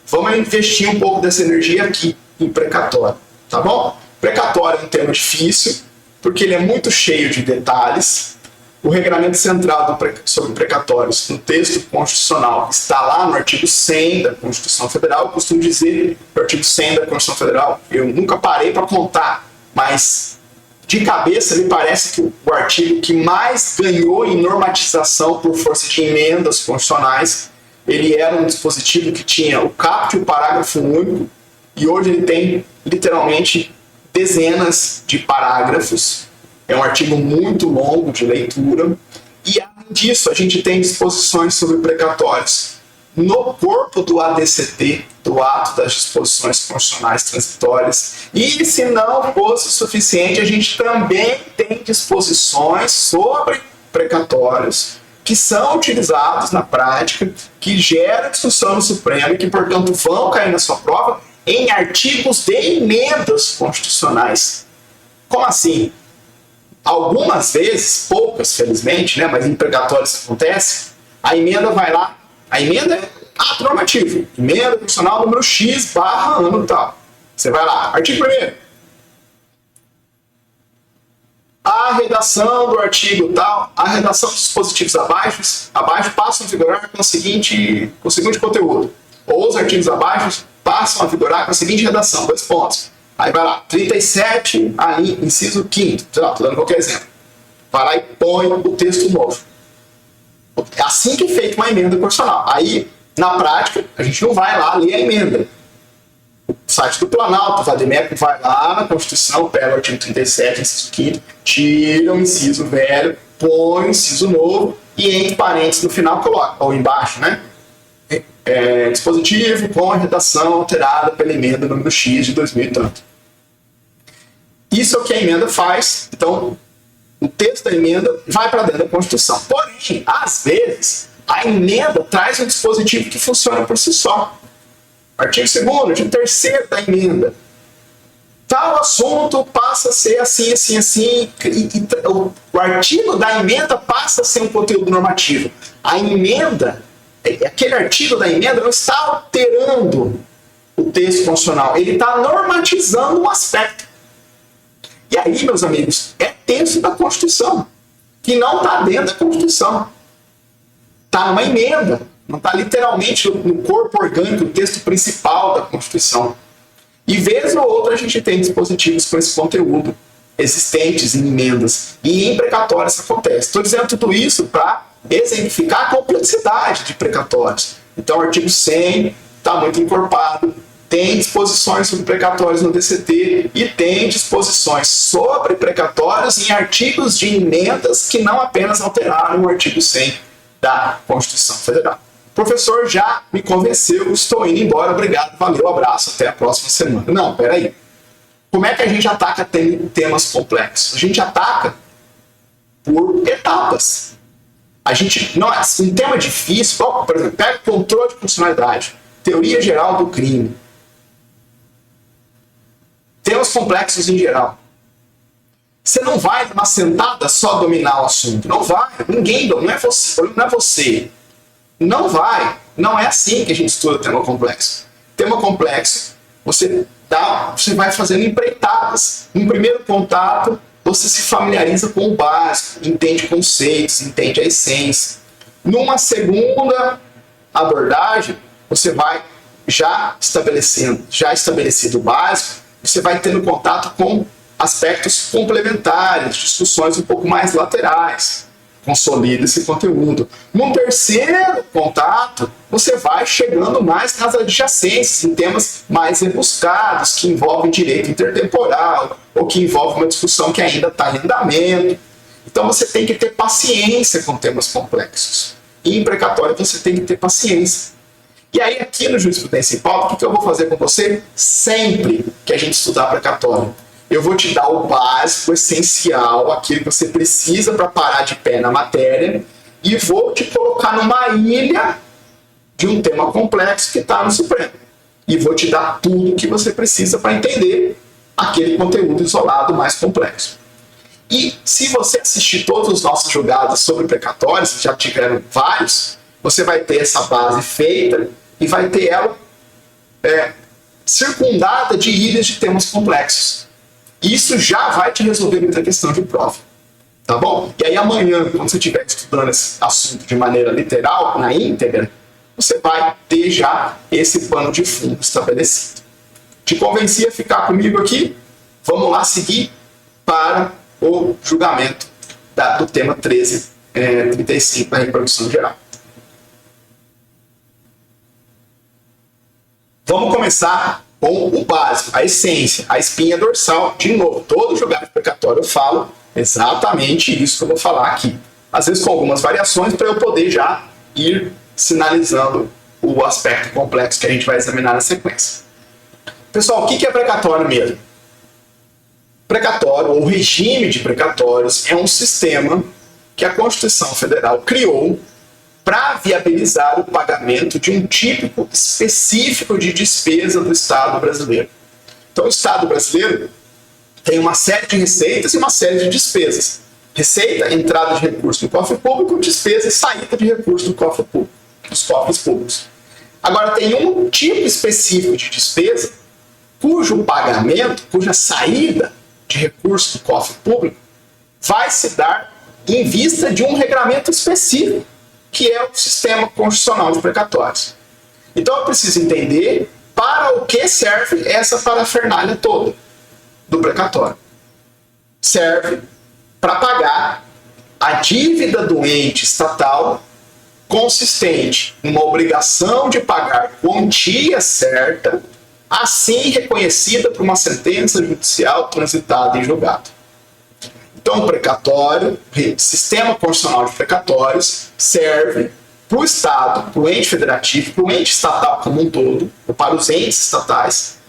Vamos investir um pouco dessa energia aqui em precatório, tá bom? Precatório é um tema difícil, porque ele é muito cheio de detalhes. O regramento central sobre precatórios no texto constitucional está lá no artigo 100 da Constituição Federal. Eu costumo dizer que o artigo 100 da Constituição Federal, eu nunca parei para contar, mas de cabeça me parece que o artigo que mais ganhou em normatização por força de emendas constitucionais, ele era um dispositivo que tinha o caput e o parágrafo único, e hoje ele tem literalmente dezenas de parágrafos. É um artigo muito longo de leitura. E, além disso, a gente tem disposições sobre precatórios no corpo do ADCT, do Ato das Disposições Constitucionais Transitórias. E, se não fosse suficiente, a gente também tem disposições sobre precatórios que são utilizados na prática, que geram discussão no Supremo e que, portanto, vão cair na sua prova em artigos de emendas constitucionais. Como assim? Algumas vezes, poucas, felizmente, né, mas em precatórios isso acontece, a emenda vai lá, a emenda é ato normativo, emenda constitucional número X barra ano tal. Você vai lá, artigo 1º. A redação do artigo tal, a redação dos dispositivos abaixo passam a vigorar com o seguinte conteúdo. Ou os artigos abaixo passam a vigorar com a seguinte redação, 2 pontos. Aí vai lá, 37, aí, inciso 5º, sei lá, estou dando qualquer exemplo. Vai lá e põe o texto novo. É assim que é feita uma emenda constitucional. Aí, na prática, a gente não vai lá ler a emenda. O site do Planalto, o Vademécum vai lá na Constituição, pega o artigo 37, inciso 5º, tira o inciso velho, põe o inciso novo e entre parênteses no final coloca, ou embaixo, né? Dispositivo com a redação alterada pela emenda número X de 2000 e tanto. Isso é o que a emenda faz. Então, o texto da emenda vai para dentro da Constituição. Porém, às vezes, a emenda traz um dispositivo que funciona por si só. Artigo 2º, artigo 3º da emenda. Tal assunto passa a ser assim, assim, assim. O artigo da emenda passa a ser um conteúdo normativo. A emenda, aquele artigo da emenda não está alterando o texto constitucional. Ele está normatizando um aspecto. E aí, meus amigos, é texto da Constituição, que não está dentro da Constituição. Está numa emenda, não está literalmente no corpo orgânico, no texto principal da Constituição. E vez ou outra a gente tem dispositivos com esse conteúdo existentes em emendas. E em precatórios isso acontece. Estou dizendo tudo isso para exemplificar a complexidade de precatórios. Então o artigo 100 está muito encorpado, tem disposições sobre precatórios no DCT e tem disposições sobre precatórios em artigos de emendas que não apenas alteraram o artigo 100 da Constituição Federal. O professor já me convenceu, estou indo embora, obrigado, valeu, abraço, até a próxima semana. Não, peraí. Como é que a gente ataca temas complexos? A gente ataca por etapas. A gente, um tema difícil, por exemplo, pega controle de funcionalidade, teoria geral do crime. temas complexos em geral. Você não vai numa sentada só dominar o assunto. Não vai. Ninguém domina. Não é você. Não é você. Não vai. Não é assim que a gente estuda tema complexo. Tema complexo, você vai fazendo empreitadas. No primeiro contato, você se familiariza com o básico, entende conceitos, entende a essência. Numa segunda abordagem, você vai já estabelecido o básico, você vai tendo contato com aspectos complementares, discussões um pouco mais laterais. Consolida esse conteúdo. No terceiro contato, você vai chegando mais nas adjacências, em temas mais rebuscados, que envolvem direito intertemporal, ou que envolvem uma discussão que ainda está em andamento. Então você tem que ter paciência com temas complexos. E em precatório você tem que ter paciência. E aí aqui no Jurisprudência em Pauta, o que eu vou fazer com você sempre que a gente estudar precatório? Eu vou te dar o básico, o essencial, aquilo que você precisa para parar de pé na matéria, e vou te colocar numa ilha de um tema complexo que está no Supremo. E vou te dar tudo o que você precisa para entender aquele conteúdo isolado mais complexo. E se você assistir todos os nossos julgados sobre precatórios, já tiveram vários, você vai ter essa base feita e vai ter ela circundada de ilhas de temas complexos. Isso já vai te resolver muita questão de prova, tá bom? E aí amanhã, quando você estiver estudando esse assunto de maneira literal, na íntegra, você vai ter já esse pano de fundo estabelecido. Te convenci a ficar comigo aqui? Vamos lá seguir para o julgamento do tema 1335 da reprodução geral. Vamos começar com o básico, a essência, a espinha dorsal. De novo, todo julgado precatório eu falo exatamente isso que eu vou falar aqui. Às vezes com algumas variações para eu poder já ir sinalizando o aspecto complexo que a gente vai examinar na sequência. Pessoal, o que é precatório mesmo? Precatório, ou regime de precatórios, é um sistema que a Constituição Federal criou para viabilizar o pagamento de um tipo específico de despesa do Estado brasileiro. Então, o Estado brasileiro tem uma série de receitas e uma série de despesas. Receita, entrada de recurso no cofre público, despesa e saída de recurso do cofre público, dos cofres públicos. Agora, tem um tipo específico de despesa cujo pagamento, cuja saída de recurso do cofre público vai se dar em vista de um regramento específico, que é o sistema constitucional de precatórios. Então eu preciso entender para o que serve essa parafernália toda do precatório. Serve para pagar a dívida do ente estatal consistente numa obrigação de pagar quantia certa, assim reconhecida por uma sentença judicial transitada em julgado. Então, o precatório, sistema constitucional de precatórios, serve para o Estado, para o ente federativo, para o ente estatal como um todo, ou para os entes estatais,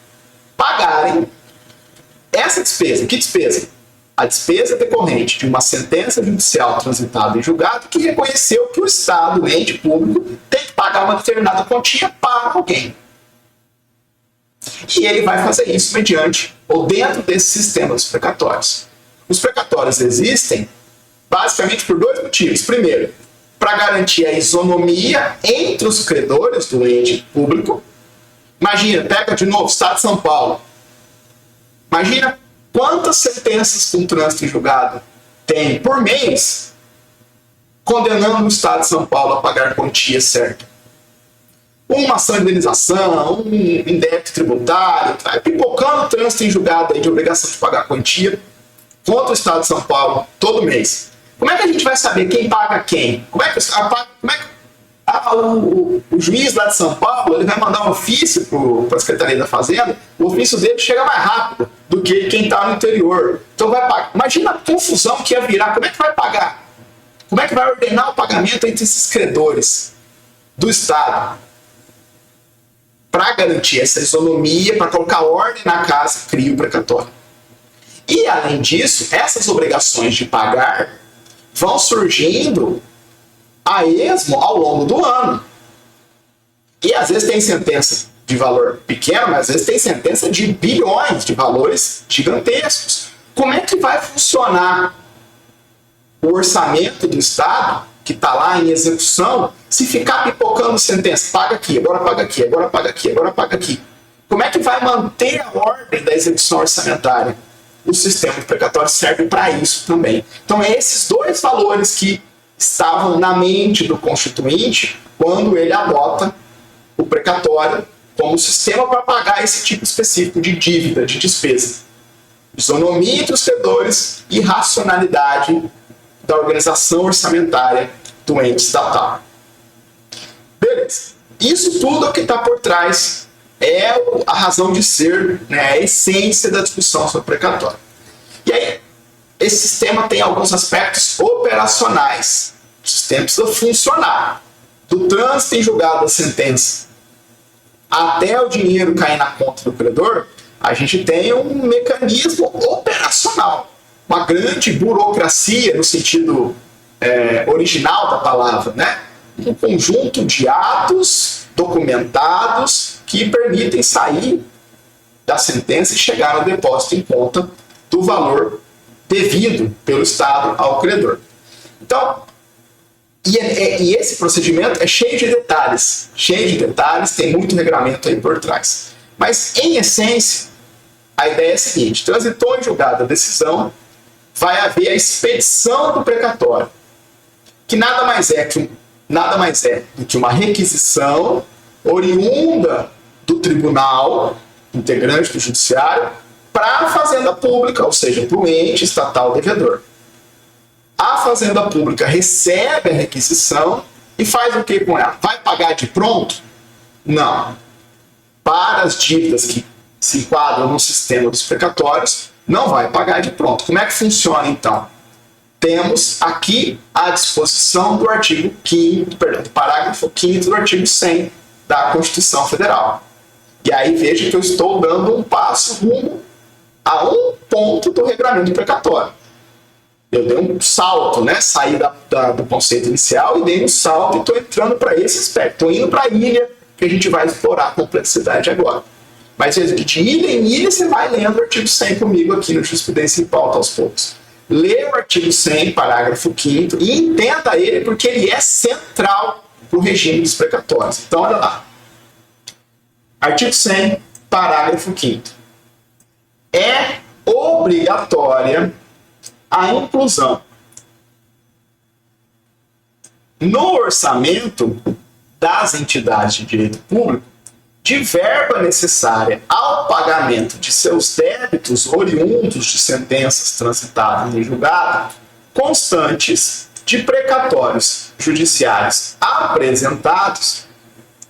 pagarem essa despesa. Que despesa? A despesa decorrente de uma sentença judicial transitada em julgado que reconheceu que o Estado, o ente público, tem que pagar uma determinada quantia para alguém. E ele vai fazer isso mediante ou dentro desse sistema dos precatórios. Os precatórios existem basicamente por dois motivos. Primeiro, para garantir a isonomia entre os credores do ente público. Imagina, pega de novo o Estado de São Paulo. Imagina quantas sentenças com trânsito em julgado tem por mês condenando o Estado de São Paulo a pagar quantia certa. Uma ação de indenização, um indébito tributário, pipocando o trânsito em julgado aí de obrigação de pagar quantia contra o Estado de São Paulo todo mês. Como é que a gente vai saber quem paga quem? O juiz lá de São Paulo ele vai mandar um ofício para a Secretaria da Fazenda, o ofício dele chega mais rápido do que quem está no interior. Então vai pagar. Imagina a confusão que ia virar. Como é que vai pagar? Como é que vai ordenar o pagamento entre esses credores do Estado? Para garantir essa isonomia, para colocar ordem na casa, cria o precatório. E, além disso, essas obrigações de pagar vão surgindo a esmo ao longo do ano. E, às vezes, tem sentença de valor pequeno, mas às vezes tem sentença de bilhões, de valores gigantescos. Como é que vai funcionar o orçamento do Estado, que está lá em execução, se ficar pipocando sentença? Paga aqui, agora paga aqui, agora paga aqui, agora paga aqui. Como é que vai manter a ordem da execução orçamentária? O sistema de precatório serve para isso também. Então, esses dois valores que estavam na mente do Constituinte quando ele adota o precatório como sistema para pagar esse tipo específico de dívida, de despesa. Isonomia entre os credores e racionalidade da organização orçamentária do ente estatal. Beleza. Isso tudo é o que está por trás, é a razão de ser, né, a essência da discussão sobre precatório. E aí, esse sistema tem alguns aspectos operacionais. O sistema precisa funcionar. Do trânsito em julgado da sentença até o dinheiro cair na conta do credor, a gente tem um mecanismo operacional. Uma grande burocracia, no sentido original da palavra, né? Um conjunto de atos documentados que permitem sair da sentença e chegar ao depósito em conta do valor devido pelo Estado ao credor. Então, e esse procedimento é cheio de detalhes, tem muito regramento aí por trás. Mas, em essência, a ideia é a seguinte: transitou em julgado a decisão, vai haver a expedição do precatório, que nada mais é do que uma requisição oriunda do tribunal, integrante do judiciário, para a fazenda pública, ou seja, para o ente estatal devedor. A fazenda pública recebe a requisição e faz o que com ela? Vai pagar de pronto? Não. Para as dívidas que se enquadram no sistema dos precatórios, não vai pagar de pronto. Como é que funciona então? Temos aqui a disposição do artigo 5º, do parágrafo 5º do artigo 100 da Constituição Federal. E aí veja que eu estou dando um passo rumo a um ponto do regulamento precatório. Eu dei um salto, né? Saí do conceito inicial e dei um salto e estou entrando para esse aspecto. Estou indo para a ilha, que a gente vai explorar a complexidade agora. Mas de ilha em ilha você vai lendo o artigo 100 comigo aqui no Jurisprudência em Pauta aos poucos. Lê o artigo 100, parágrafo 5º, e entenda ele porque ele é central para o regime dos precatórios. Então, olha lá. Artigo 100, parágrafo 5º. É obrigatória a inclusão no orçamento das entidades de direito público de verba necessária ao pagamento de seus débitos oriundos de sentenças transitadas em julgado, constantes de precatórios judiciários apresentados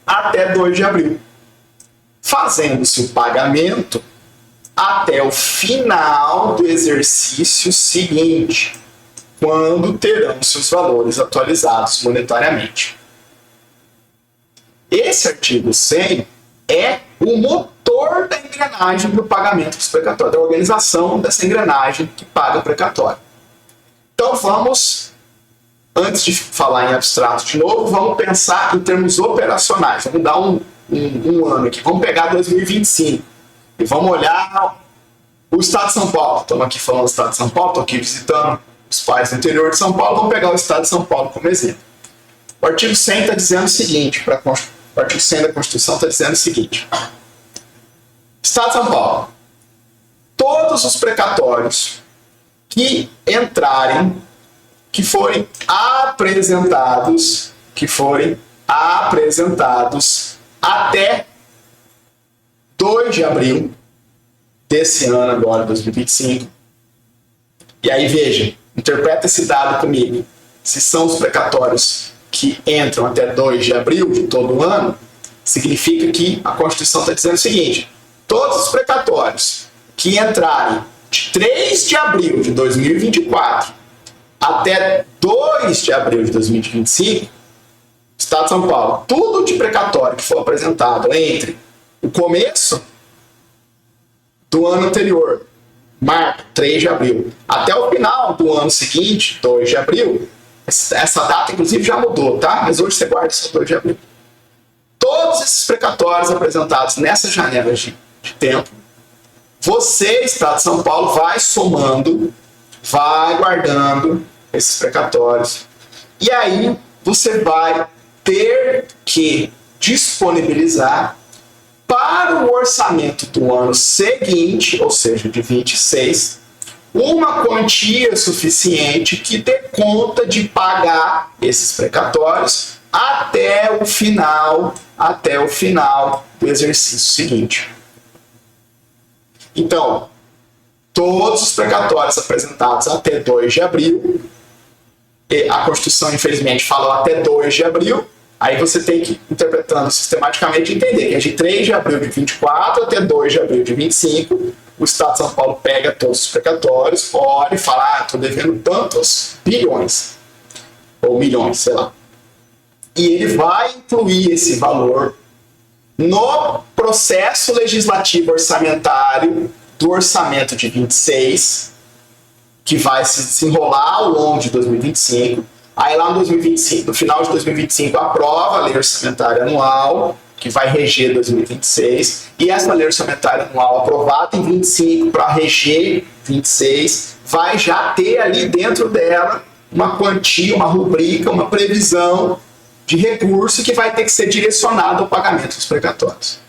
até 2 de abril, fazendo-se o pagamento até o final do exercício seguinte, quando terão seus valores atualizados monetariamente. Esse artigo 100 é o motor da engrenagem para o pagamento dos precatórios, da organização dessa engrenagem que paga o precatório. Então vamos, antes de falar em abstrato de novo, vamos pensar em termos operacionais. Vamos dar um ano aqui, vamos pegar 2025 e vamos olhar o Estado de São Paulo. Estamos aqui falando do Estado de São Paulo, estou aqui visitando os pais do interior de São Paulo, vamos pegar o Estado de São Paulo como exemplo. O artigo 100 está dizendo o seguinte, o artigo 100 da Constituição está dizendo o seguinte: Estado de São Paulo, todos os precatórios que entrarem, que forem apresentados até 2 de abril desse ano agora, 2025. E aí veja, interpreta esse dado comigo. Se são os precatórios que entram até 2 de abril de todo o ano, significa que a Constituição está dizendo o seguinte: todos os precatórios que entrarem de 3 de abril de 2024 até 2 de abril de 2025, Estado de São Paulo, tudo de precatório que for apresentado entre o começo do ano anterior, março, 3 de abril, até o final do ano seguinte, 2 de abril, essa data inclusive já mudou, tá? Mas hoje você guarda esse 2 de abril. todos esses precatórios apresentados nessa janela de tempo, você, Estado de São Paulo, vai somando, vai guardando esses precatórios. E aí você vai ter que disponibilizar para o orçamento do ano seguinte, ou seja, de 26, uma quantia suficiente que dê conta de pagar esses precatórios até o final do exercício seguinte. Então, todos os precatórios apresentados até 2 de abril, a Constituição, infelizmente, falou até 2 de abril, aí você tem que, interpretando sistematicamente, entender que é de 3 de abril de 24 até 2 de abril de 25, o Estado de São Paulo pega todos os precatórios, olha e fala, estou devendo tantos bilhões, ou milhões, sei lá. E ele vai incluir esse valor no processo legislativo orçamentário do orçamento de 26, que vai se desenrolar ao longo de 2025. Aí lá no 2025, no final de 2025, aprova a lei orçamentária anual, que vai reger 2026, e essa lei orçamentária anual aprovada em 25 para reger 26, vai já ter ali dentro dela uma quantia, uma rubrica, uma previsão de recurso que vai ter que ser direcionado ao pagamento dos precatórios.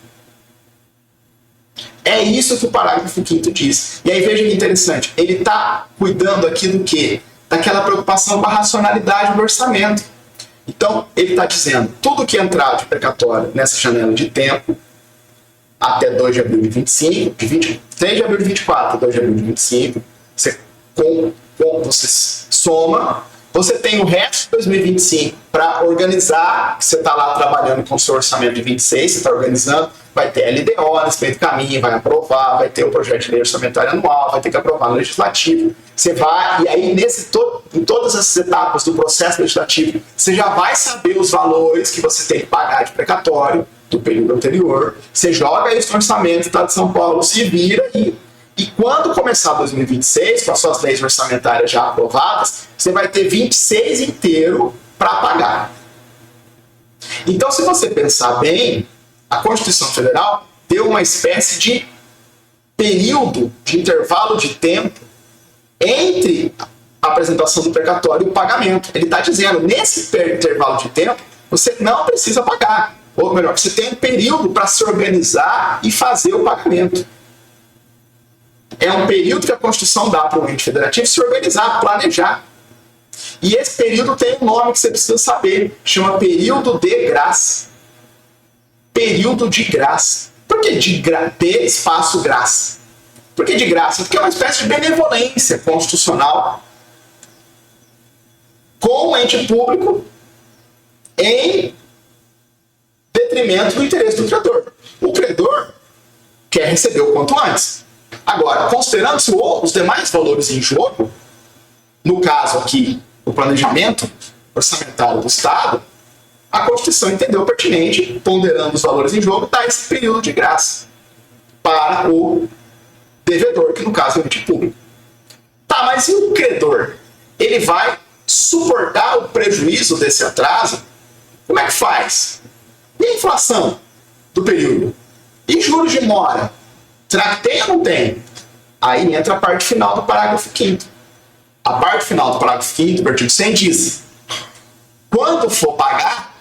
É isso que o parágrafo 5º diz. E aí veja que interessante, ele está cuidando aqui do quê? Daquela preocupação com a racionalidade do orçamento. Então, ele está dizendo, tudo que entrar de precatório nessa janela de tempo, até 2 de abril de 25, de 3 de abril de 24 a 2 de abril de 25, você soma, você tem o resto de 2025 para organizar, que você está lá trabalhando com o seu orçamento de 26, você está organizando, vai ter LDO nesse meio do caminho, vai aprovar, vai ter o projeto de lei orçamentária anual, vai ter que aprovar no legislativo, você vai, e aí em todas essas etapas do processo legislativo, você já vai saber os valores que você tem que pagar de precatório do período anterior, você joga isso no orçamento do Estado de São Paulo, se vira e quando começar 2026, com as suas leis orçamentárias já aprovadas, você vai ter 26 inteiro para pagar. Então, se você pensar bem, a Constituição Federal deu uma espécie de período, de intervalo de tempo entre a apresentação do precatório e o pagamento. Ele está dizendo, nesse intervalo de tempo, você não precisa pagar. Ou melhor, você tem um período para se organizar e fazer o pagamento. É um período que a Constituição dá para o ente federativo se organizar, planejar. E esse período tem um nome que você precisa saber, chama período de graça. Período de graça. Por que de espaço graça? Por que de graça? Porque é uma espécie de benevolência constitucional com o ente público em detrimento do interesse do credor. O credor quer receber o quanto antes. Agora, considerando-se os demais valores em jogo, no caso aqui, o planejamento orçamentário do Estado, a Constituição entendeu pertinente, ponderando os valores em jogo, dar esse período de graça para o devedor, que no caso é o ente público. Tá, mas e o credor? Ele vai suportar o prejuízo desse atraso? Como é que faz? E a inflação do período? E juros de mora? Será que tem ou não tem? Aí entra a parte final do parágrafo 5º. A parte final do parágrafo 5º do artigo 100 diz: quando for pagar,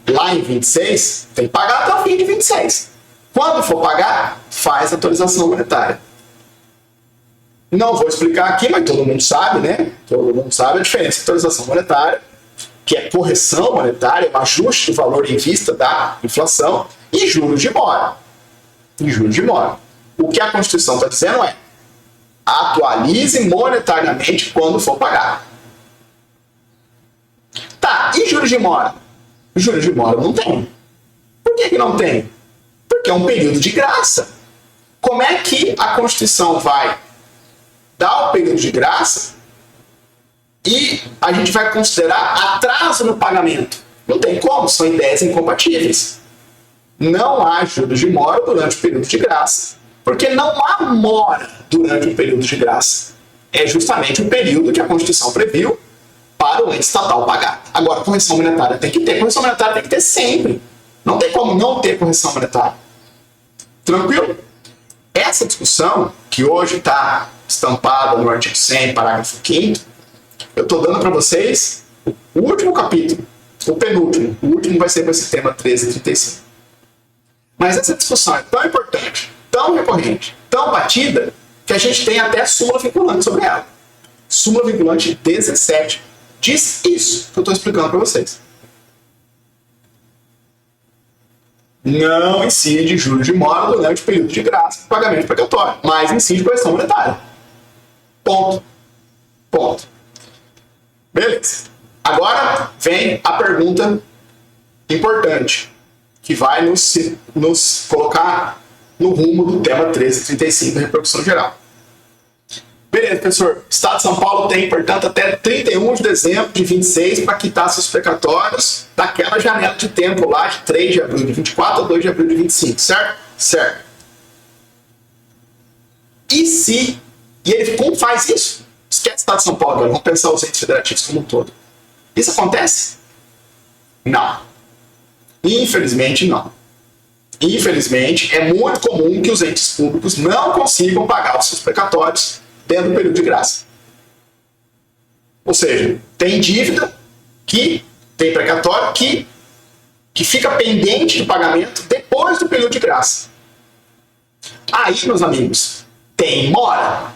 lá em 26, tem que pagar até o fim de 26. Quando for pagar, faz atualização monetária. Não vou explicar aqui, mas todo mundo sabe, né? Todo mundo sabe a diferença de atualização monetária, que é correção monetária, o ajuste do valor em vista da inflação, e juros de mora. E juros de mora. O que a Constituição está dizendo é: atualize monetariamente quando for pagar. Tá, e juros de mora? Juros de mora não tem. Por que não tem? Porque é um período de graça. Como é que a Constituição vai dar o período de graça e a gente vai considerar atraso no pagamento? Não tem como, são ideias incompatíveis. Não há juros de mora durante o período de graça. Porque não há mora durante o período de graça. É justamente o período que a Constituição previu para o ente estatal pagar. Agora, correção monetária tem que ter. Correção monetária tem que ter sempre. Não tem como não ter correção monetária. Tranquilo? Essa discussão, que hoje está estampada no artigo 100, parágrafo 5º, eu estou dando para vocês o último capítulo, o penúltimo. O último vai ser com esse tema 1335. Mas essa discussão é tão importante, tão recorrente, tão batida, que a gente tem até súmula vinculante sobre ela. Súmula vinculante 17 diz isso que eu estou explicando para vocês. Não incide juros de mora durante o período de graça do pagamento precatório, mas incide correção monetária. Ponto. Ponto. Beleza. Agora vem a pergunta importante, que vai nos colocar no rumo do tema 1335 da repercussão geral. Beleza, professor. O Estado de São Paulo tem, portanto, até 31 de dezembro de 26 para quitar seus precatórios daquela janela de tempo lá de 3 de abril de 24 a 2 de abril de 25, certo? Certo. E ele como faz isso? Esquece o Estado de São Paulo agora, vamos pensar os entes federativos como um todo. Isso acontece? Não. Infelizmente, não. Infelizmente, é muito comum que os entes públicos não consigam pagar os seus precatórios dentro do período de graça. Ou seja, tem dívida que tem precatório que fica pendente de pagamento depois do período de graça. Aí, meus amigos, tem mora.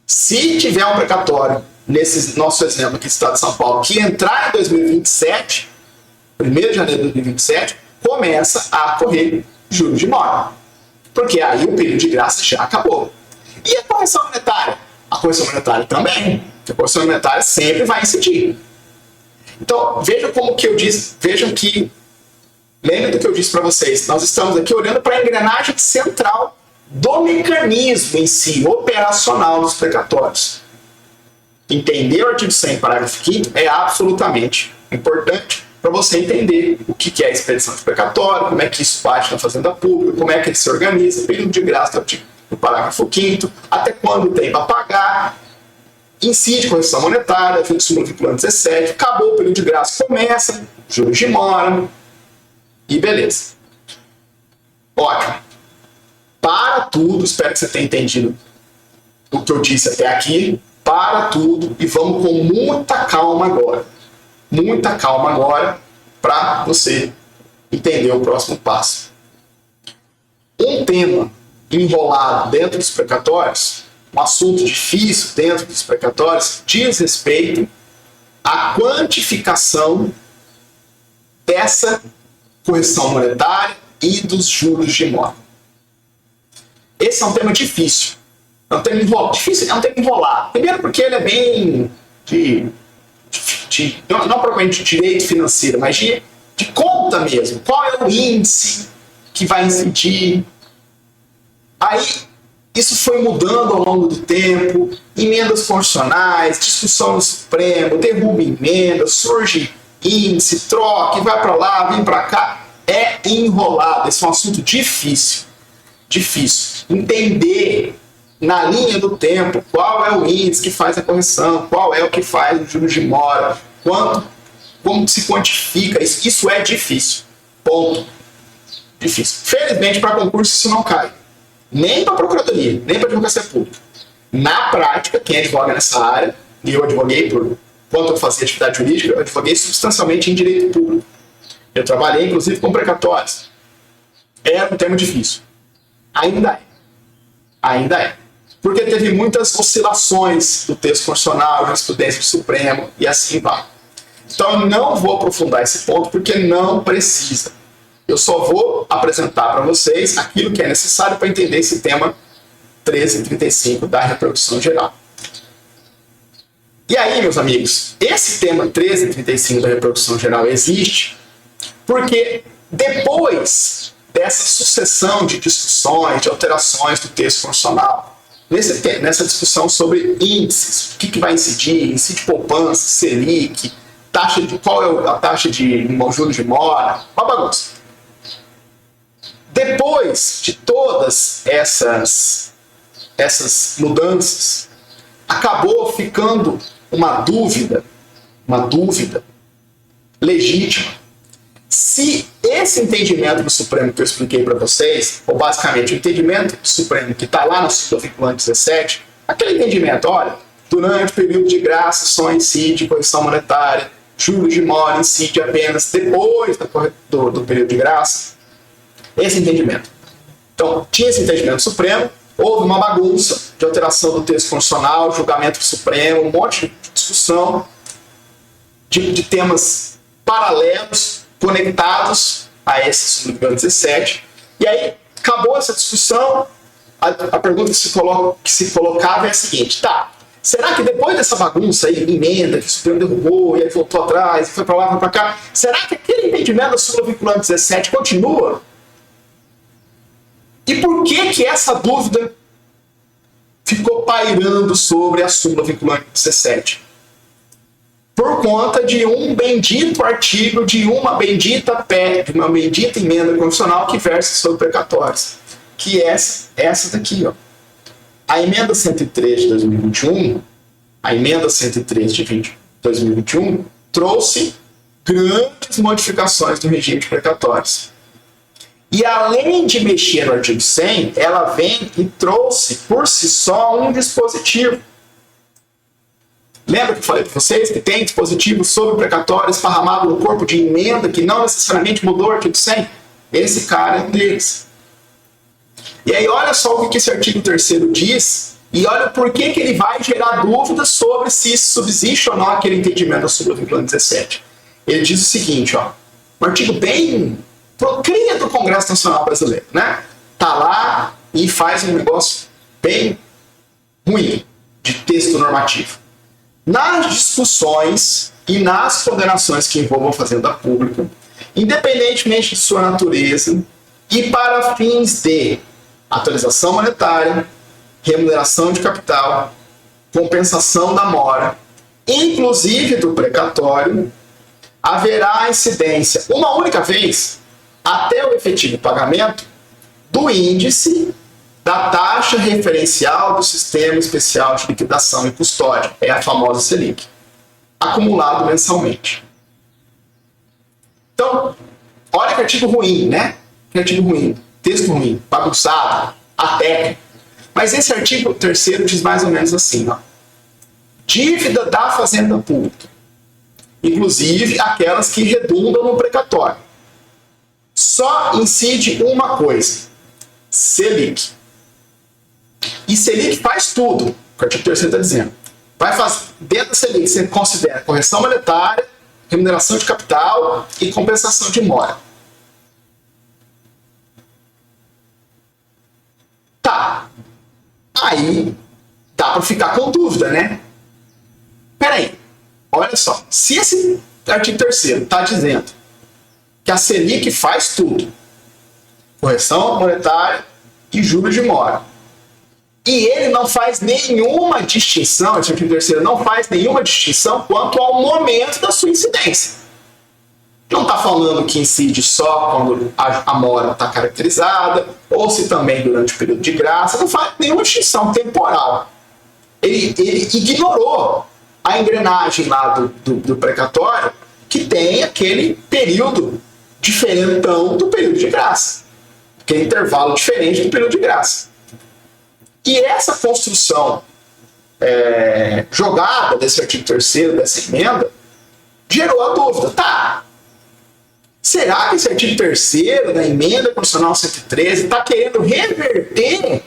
Se tiver um precatório, nesse nosso exemplo aqui do Estado de São Paulo, que entrar em 2027, 1º de janeiro de 2027, começa a correr juros de mora. Porque aí o período de graça já acabou. E a correção monetária? A correção monetária também. A correção monetária sempre vai incidir. Então, vejam como que eu disse, vejam que, lembrem do que eu disse para vocês, nós estamos aqui olhando para a engrenagem central do mecanismo em si, operacional dos precatórios. Entender o artigo 100, parágrafo 5º, é absolutamente importante para você entender o que é a expedição de precatório, como é que isso bate na fazenda pública, como é que ele se organiza, período de graça do parágrafo 5º, até quando tem para pagar, incide correção monetária, súmula vinculante 17, acabou o período de graça, começa, juros de mora, e beleza. Ótimo. Para tudo, espero que você tenha entendido o que eu disse até aqui, para tudo e vamos com muita calma agora. Muita calma agora para você entender o próximo passo. Um tema enrolado dentro dos precatórios, um assunto difícil dentro dos precatórios, diz respeito à quantificação dessa correção monetária e dos juros de mora. Esse é um tema difícil. É um tema difícil, é um tema enrolado. Primeiro porque ele é bem não propriamente de direito financeiro, mas de conta mesmo. Qual é o índice que vai incidir? Aí, isso foi mudando ao longo do tempo, emendas constitucionais, discussão no Supremo, derruba emenda, surge índice, troca, vai para lá, vem para cá. É enrolado, esse é um assunto difícil. Difícil. Entender na linha do tempo qual é o índice que faz a correção, qual é o que faz o juros de mora, como se quantifica, isso é difícil. Ponto. Difícil. Felizmente, para concurso, isso não cai. Nem para a procuradoria, nem para a advocacia pública. Na prática, quem advoga nessa área, e eu advoguei quando eu fazia atividade jurídica, eu advoguei substancialmente em direito público. Eu trabalhei, inclusive, com precatórios. Era um tema difícil. Ainda é. Ainda é. Porque teve muitas oscilações do texto constitucional, jurisprudência do Supremo, e assim vai. Então, eu não vou aprofundar esse ponto, porque não precisa. Eu só vou apresentar para vocês aquilo que é necessário para entender esse tema 1335 da repercussão geral. E aí, meus amigos, esse tema 1335 da repercussão geral existe porque depois dessa sucessão de discussões, de alterações do texto constitucional, nessa discussão sobre índices, o que vai incidir, índice de poupança, Selic, qual é a taxa de juros de mora, uma bagunça. Depois de todas essas mudanças, acabou ficando uma dúvida legítima Se esse entendimento do Supremo que eu expliquei para vocês, ou basicamente o entendimento do Supremo que está lá na súmula vinculante 17, aquele entendimento, olha, durante o período de graça só incide correção monetária, juros de mora incide apenas depois do período de graça, esse entendimento. Então, tinha esse entendimento do Supremo, houve uma bagunça de alteração do texto constitucional, julgamento do Supremo, um monte de discussão de temas paralelos, conectados a esse súmula 17. E aí, acabou essa discussão, a pergunta que se colocava é a seguinte, tá, será que depois dessa bagunça aí, emenda, que o Supremo derrubou, e aí voltou atrás, e foi para lá, foi para cá, será que aquele entendimento da súmula vinculante 17 continua? E por que essa dúvida ficou pairando sobre a súmula vinculante 17? Por conta de um bendito artigo, de uma bendita emenda constitucional que versa sobre precatórios, que é essa daqui, ó. A emenda 103 de 2021, a emenda 103 de 2021, trouxe grandes modificações no regime de precatórios. E além de mexer no artigo 100, ela vem e trouxe por si só um dispositivo. Lembra que eu falei para vocês que tem dispositivo sobre precatório esparramado no corpo de emenda que não necessariamente mudou o artigo 100? Esse cara é um deles. E aí olha só o que esse artigo 3º diz e olha por que ele vai gerar dúvidas sobre se subsiste ou não aquele entendimento da súmula vinculante 17. Ele diz o seguinte, ó, um artigo bem cria do Congresso Nacional Brasileiro, né? Tá lá e faz um negócio bem ruim de texto normativo. Nas discussões e nas condenações que envolvam a fazenda pública, independentemente de sua natureza e para fins de atualização monetária, remuneração de capital, compensação da mora, inclusive do precatório, haverá incidência uma única vez até o efetivo pagamento do índice da taxa referencial do Sistema Especial de Liquidação e Custódia, é a famosa Selic, acumulado mensalmente. Então, olha que artigo ruim, né? Que artigo ruim, texto ruim, bagunçado, até. Mas esse artigo 3º diz mais ou menos assim, ó. Dívida da fazenda pública, inclusive aquelas que redundam no precatório. Só incide uma coisa, Selic. E Selic faz tudo, o que o artigo 3º está dizendo. Vai fazer, dentro da Selic, você considera correção monetária, remuneração de capital e compensação de mora. Tá. Aí dá para ficar com dúvida, né? Peraí, olha só. Se esse artigo 3º está dizendo que a Selic faz tudo, correção monetária e juros de mora, e ele não faz nenhuma distinção, esse artigo 3º não faz nenhuma distinção quanto ao momento da sua incidência. Não está falando que incide só quando a mora está caracterizada, ou se também durante o período de graça, não faz nenhuma distinção temporal. Ele ignorou a engrenagem lá do precatório, que tem aquele período diferentão do período de graça, aquele intervalo diferente do período de graça. E essa construção jogada desse artigo 3º, dessa emenda, gerou a dúvida, tá, será que esse artigo 3º da emenda constitucional 113 está querendo reverter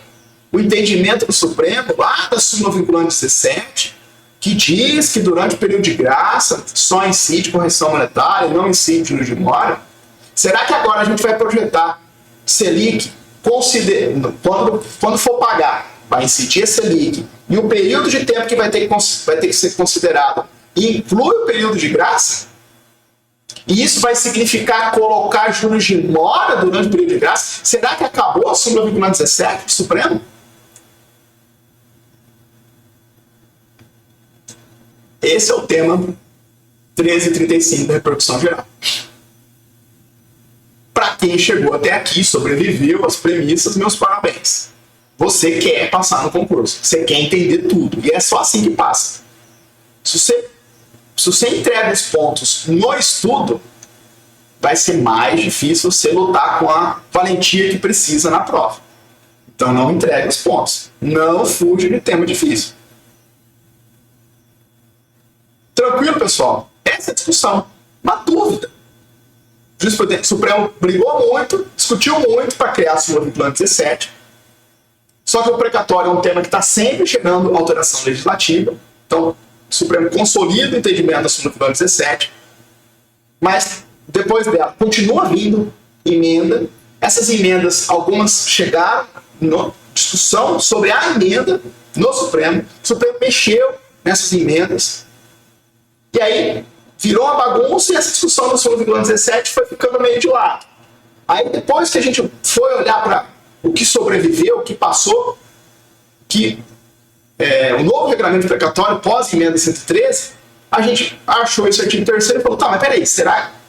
o entendimento do Supremo lá da súmula vinculante 17, que diz que durante o período de graça só incide correção monetária, não incide juros de mora? Será que agora a gente vai projetar Selic, quando for pagar, vai incidir a Selic, e o período de tempo que vai ter que ser considerado inclui o período de graça? E isso vai significar colocar juros de mora durante o período de graça? Será que acabou a súmula vinculante 17 do Supremo? Esse é o tema 1335 da repercussão geral. Para quem chegou até aqui, sobreviveu às premissas, meus parabéns. Você quer passar no concurso, você quer entender tudo, e é só assim que passa. Se você entrega os pontos no estudo, vai ser mais difícil você lutar com a valentia que precisa na prova. Então não entregue os pontos. Não fuja de tema difícil. Tranquilo, pessoal? Essa é a discussão. Uma dúvida. O juiz Supremo brigou muito, discutiu muito para criar a súmula vinculante 17. Só que o precatório é um tema que está sempre gerando alteração legislativa. Então, o Supremo consolida o entendimento da súmula vinculante 17. Mas, depois dela, continua vindo emenda. Essas emendas, algumas chegaram na discussão sobre a emenda no Supremo. O Supremo mexeu nessas emendas. E aí, virou uma bagunça e essa discussão da súmula vinculante 17 foi ficando meio de lado. Aí, depois que a gente foi olhar para o que sobreviveu, o que passou, que o novo regulamento precatório pós-emenda 113, a gente achou esse artigo 3º e falou, tá, mas peraí, o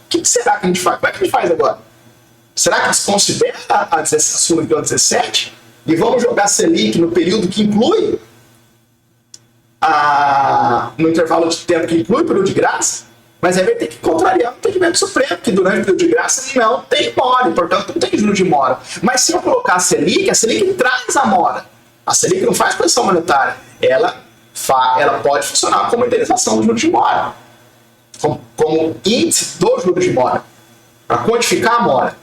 que será que a gente faz? Como é que a gente faz agora? Será que desconsidera a súmula vinculante 17? E vamos jogar Selic no período que inclui, no intervalo de tempo que inclui o período de graça? Mas aí vai ter que contrariar o entendimento supremo, que durante o período de graça não tem mora, e portanto não tem juro de mora. Mas se eu colocar a Selic traz a mora. A Selic não faz correção monetária. Ela pode funcionar como indenização do juro de mora, como índice do juro de mora, para quantificar a mora.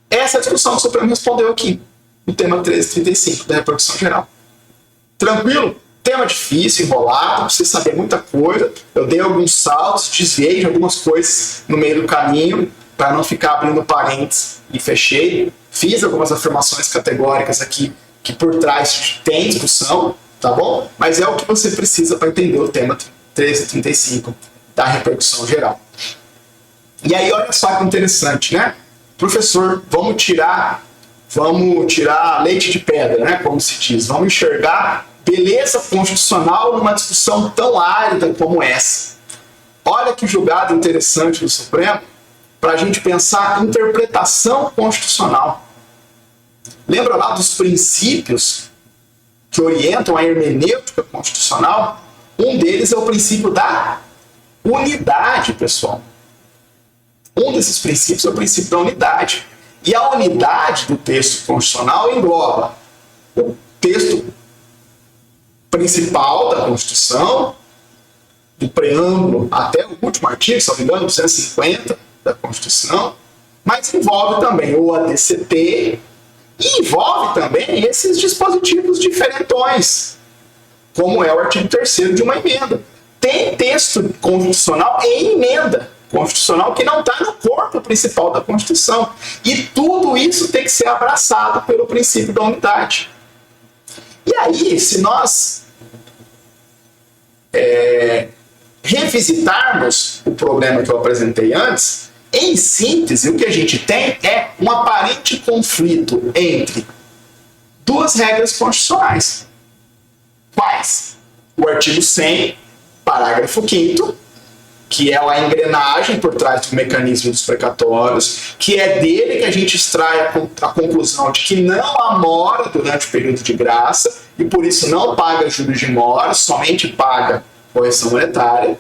Essa é a discussão que o Supremo respondeu aqui, no tema 1335 da repercussão geral. Tranquilo? Tema difícil, enrolado, precisa saber muita coisa. Eu dei alguns saltos, desviei de algumas coisas no meio do caminho, para não ficar abrindo parênteses e fechei. Fiz algumas afirmações categóricas aqui, que por trás tem discussão, tá bom? Mas é o que você precisa para entender o tema 1335 da repercussão geral. E aí, olha só que interessante, né? Professor, vamos tirar leite de pedra, né? Como se diz. Vamos enxergar beleza constitucional numa discussão tão árida como essa. Olha que julgado interessante do Supremo para a gente pensar interpretação constitucional. Lembra lá dos princípios que orientam a hermenêutica constitucional? Um deles é o princípio da unidade, pessoal. Um desses princípios é o princípio da unidade. E a unidade do texto constitucional engloba o texto principal da Constituição, do preâmbulo até o último artigo, se não me engano, 150 da Constituição, mas envolve também o ADCT e envolve também esses dispositivos diferentões, como é o artigo 3º de uma emenda. Tem texto constitucional em emenda constitucional que não está no corpo principal da Constituição. E tudo isso tem que ser abraçado pelo princípio da unidade. E aí, se nós revisitarmos o problema que eu apresentei antes, em síntese, o que a gente tem é um aparente conflito entre duas regras constitucionais. Quais? O artigo 100, parágrafo 5º, que é a engrenagem por trás do mecanismo dos precatórios, que é dele que a gente extrai a conclusão de que não há mora durante o período de graça, e por isso não paga juros de mora, somente paga correção monetária,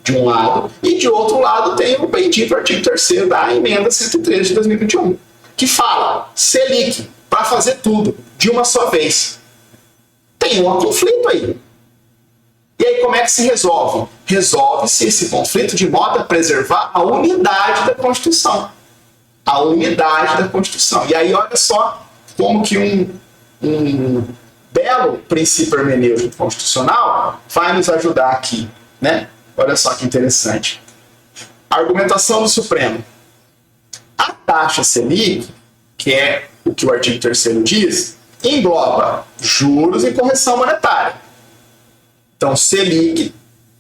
de um lado, e de outro lado tem o bendito artigo 3º da emenda 113 de 2021, que fala Selic, para fazer tudo, de uma só vez. Tem um conflito aí. E aí como é que se resolve? Resolve-se esse conflito de modo a preservar a unidade da Constituição. A unidade da Constituição. E aí olha só como que um belo princípio hermenêutico constitucional vai nos ajudar aqui, né? Olha só que interessante. A argumentação do Supremo. A taxa Selic, que é o que o artigo 3º diz, engloba juros e correção monetária. Então, Selic,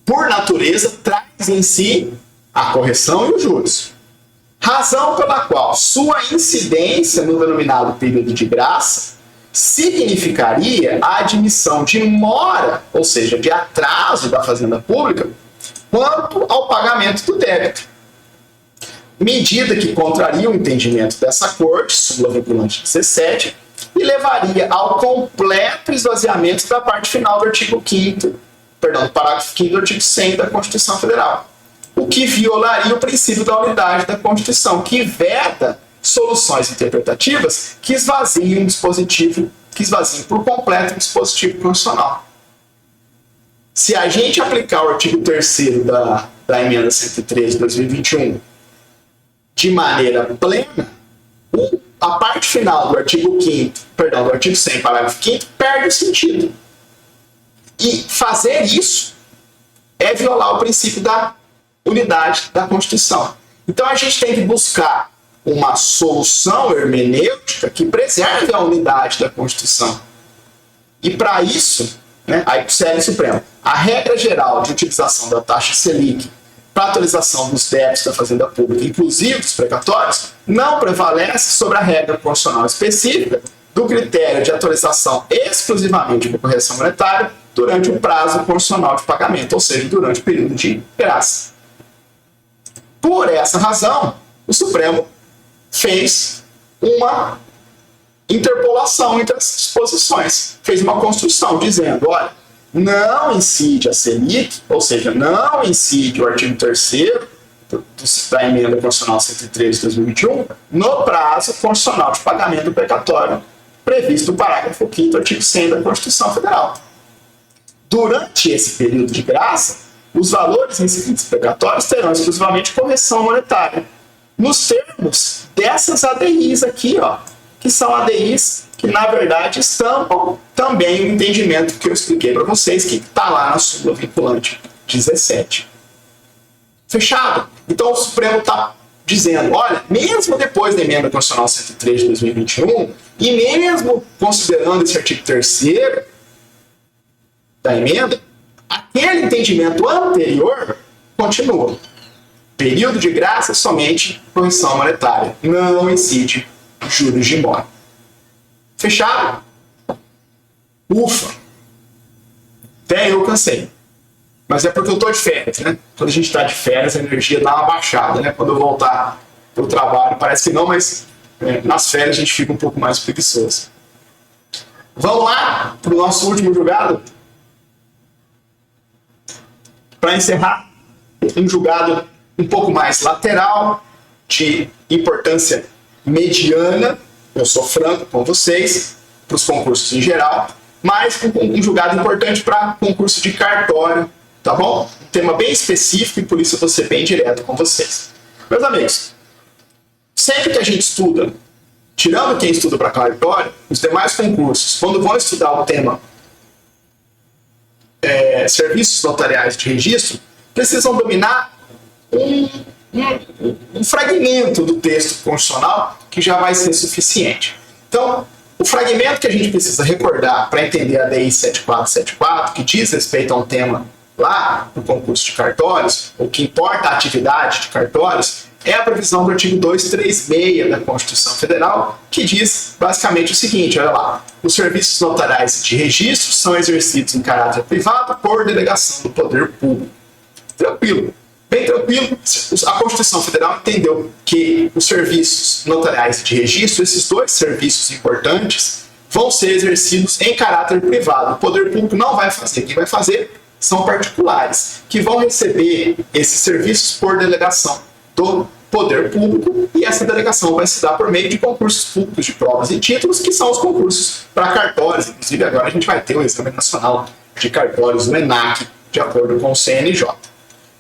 por natureza, traz em si a correção e os juros. Razão pela qual sua incidência no denominado período de graça significaria a admissão de mora, ou seja, de atraso da Fazenda Pública, quanto ao pagamento do débito. Medida que contraria o entendimento dessa Corte, súmula vinculante 17, e levaria ao completo esvaziamento da parte final do artigo 5º, do parágrafo 5º do artigo 100 da Constituição Federal. O o que violaria o princípio da unidade da Constituição, que veda soluções interpretativas que esvaziem um dispositivo, que esvaziem por completo o dispositivo constitucional. Se a gente aplicar o artigo 3º da emenda 103 de 2021 de maneira plena, a parte final do artigo 100, parágrafo 5º, perde o sentido. E fazer isso é violar o princípio da unidade da Constituição. Então a gente tem que buscar uma solução hermenêutica que preserve a unidade da Constituição. E para isso, aí para o CL Supremo, a regra geral de utilização da taxa Selic para atualização dos débitos da Fazenda Pública, inclusive dos precatórios, não prevalece sobre a regra constitucional específica do critério de atualização exclusivamente por correção monetária durante o prazo constitucional de pagamento, ou seja, durante o período de graça. Por essa razão, o Supremo fez uma interpolação entre as disposições, fez uma construção dizendo, olha, não incide a Selic, ou seja, não incide o artigo 3º da emenda constitucional 103 de 2021 no prazo constitucional de pagamento do precatório previsto no parágrafo 5º do artigo 100 da Constituição Federal. Durante esse período de graça, os valores inscritos precatórios terão exclusivamente correção monetária, nos termos dessas ADIs aqui, que são ADIs que, na verdade, estampam também o entendimento que eu expliquei para vocês, que está lá na súmula vinculante 17. Fechado? Então, o Supremo está dizendo, olha, mesmo depois da emenda constitucional 103 de 2021, e mesmo considerando esse artigo 3º da emenda, aquele entendimento anterior continua. Período de graça, somente correção monetária. Não incide juros de imóvel. Fechado? Ufa! Até eu cansei. Mas é porque eu estou de férias, né? Quando a gente está de férias, a energia dá uma baixada, né? Quando eu voltar para o trabalho, parece que não, mas nas férias a gente fica um pouco mais preguiçoso. Vamos lá para o nosso último julgado? Para encerrar, um julgado um pouco mais lateral, de importância mediana, eu sou franco com vocês, para os concursos em geral, mas um julgado importante para concurso de cartório, tá bom? Um tema bem específico e por isso eu vou ser bem direto com vocês. Meus amigos, sempre que a gente estuda, tirando quem estuda para cartório, os demais concursos, quando vão estudar o tema serviços notariais de registro, precisam dominar um fragmento do texto constitucional que já vai ser suficiente. Então, o fragmento que a gente precisa recordar para entender a DI 7474, que diz respeito a um tema lá no concurso de cartórios, o que importa a atividade de cartórios, é a previsão do artigo 236 da Constituição Federal, que diz basicamente o seguinte, olha lá, os serviços notariais de registro são exercidos em caráter privado por delegação do poder público. Tranquilo, bem tranquilo. A Constituição Federal entendeu que os serviços notariais de registro, esses dois serviços importantes, vão ser exercidos em caráter privado. O poder público não vai fazer, quem vai fazer são particulares, que vão receber esses serviços por delegação do poder público, e essa delegação vai se dar por meio de concursos públicos de provas e títulos, que são os concursos para cartórios. Inclusive agora a gente vai ter o Exame Nacional de Cartórios no ENAC, de acordo com o CNJ.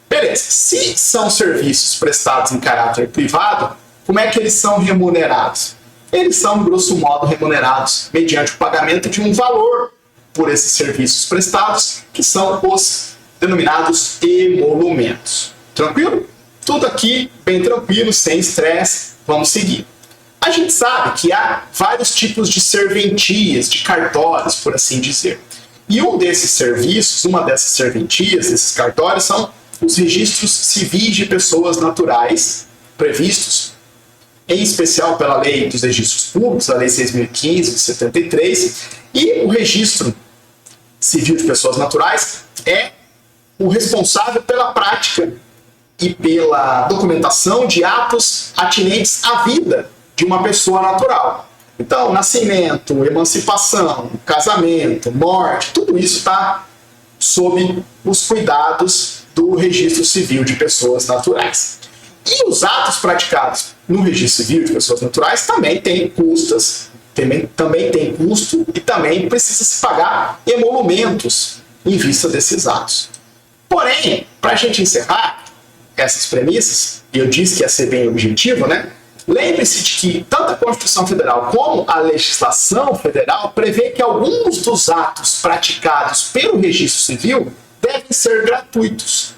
Beleza, se são serviços prestados em caráter privado, como é que eles são remunerados? Eles são, grosso modo, remunerados mediante o pagamento de um valor por esses serviços prestados, que são os denominados emolumentos. Tranquilo? Tudo aqui bem tranquilo, sem estresse, vamos seguir. A gente sabe que há vários tipos de serventias, de cartórios, por assim dizer. E um desses serviços, uma dessas serventias, desses cartórios, são os registros civis de pessoas naturais, previstos, em especial pela Lei dos Registros Públicos, a Lei 6.015, de 73, e o registro civil de pessoas naturais é o responsável pela prática e pela documentação de atos atinentes à vida de uma pessoa natural. Então, nascimento, emancipação, casamento, morte, tudo isso está sob os cuidados do Registro Civil de Pessoas Naturais. E os atos praticados no Registro Civil de Pessoas Naturais também têm custas, também tem custo e também precisa se pagar emolumentos em vista desses atos. Porém, para a gente encerrar essas premissas, e eu disse que ia ser bem objetivo, né? Lembre-se de que tanto a Constituição Federal como a legislação federal prevê que alguns dos atos praticados pelo Registro Civil devem ser gratuitos.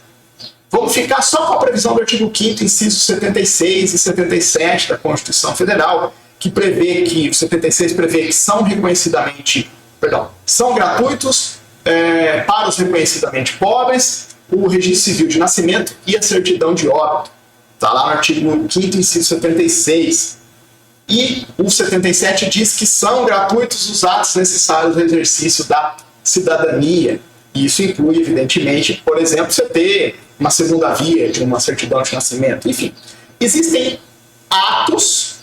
Vamos ficar só com a previsão do artigo 5º, incisos 76 e 77 da Constituição Federal, que prevê que, o 76 prevê que são gratuitos para os reconhecidamente pobres, o registro civil de nascimento e a certidão de óbito. Está lá no artigo 5º, inciso 76. E o 77 diz que são gratuitos os atos necessários ao exercício da cidadania. E isso inclui, evidentemente, por exemplo, você ter uma segunda via de uma certidão de nascimento. Enfim, existem atos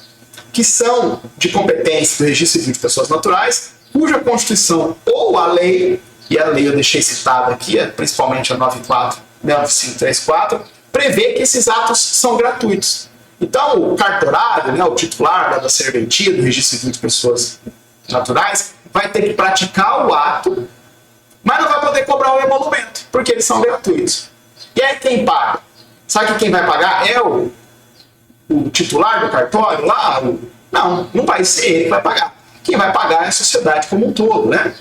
que são de competência do Registro Civil de Pessoas Naturais, cuja Constituição ou a lei, e a lei eu deixei citada aqui, principalmente a 9534, prevê que esses atos são gratuitos. Então, o cartorário, né, o titular da serventia do Registro Civil de Pessoas Naturais, vai ter que praticar o ato, mas não vai poder cobrar o emolumento, porque eles são gratuitos. E aí quem paga? Sabe que quem vai pagar é o titular do cartório lá? Não vai ser ele que vai pagar. Quem vai pagar é a sociedade como um todo, né?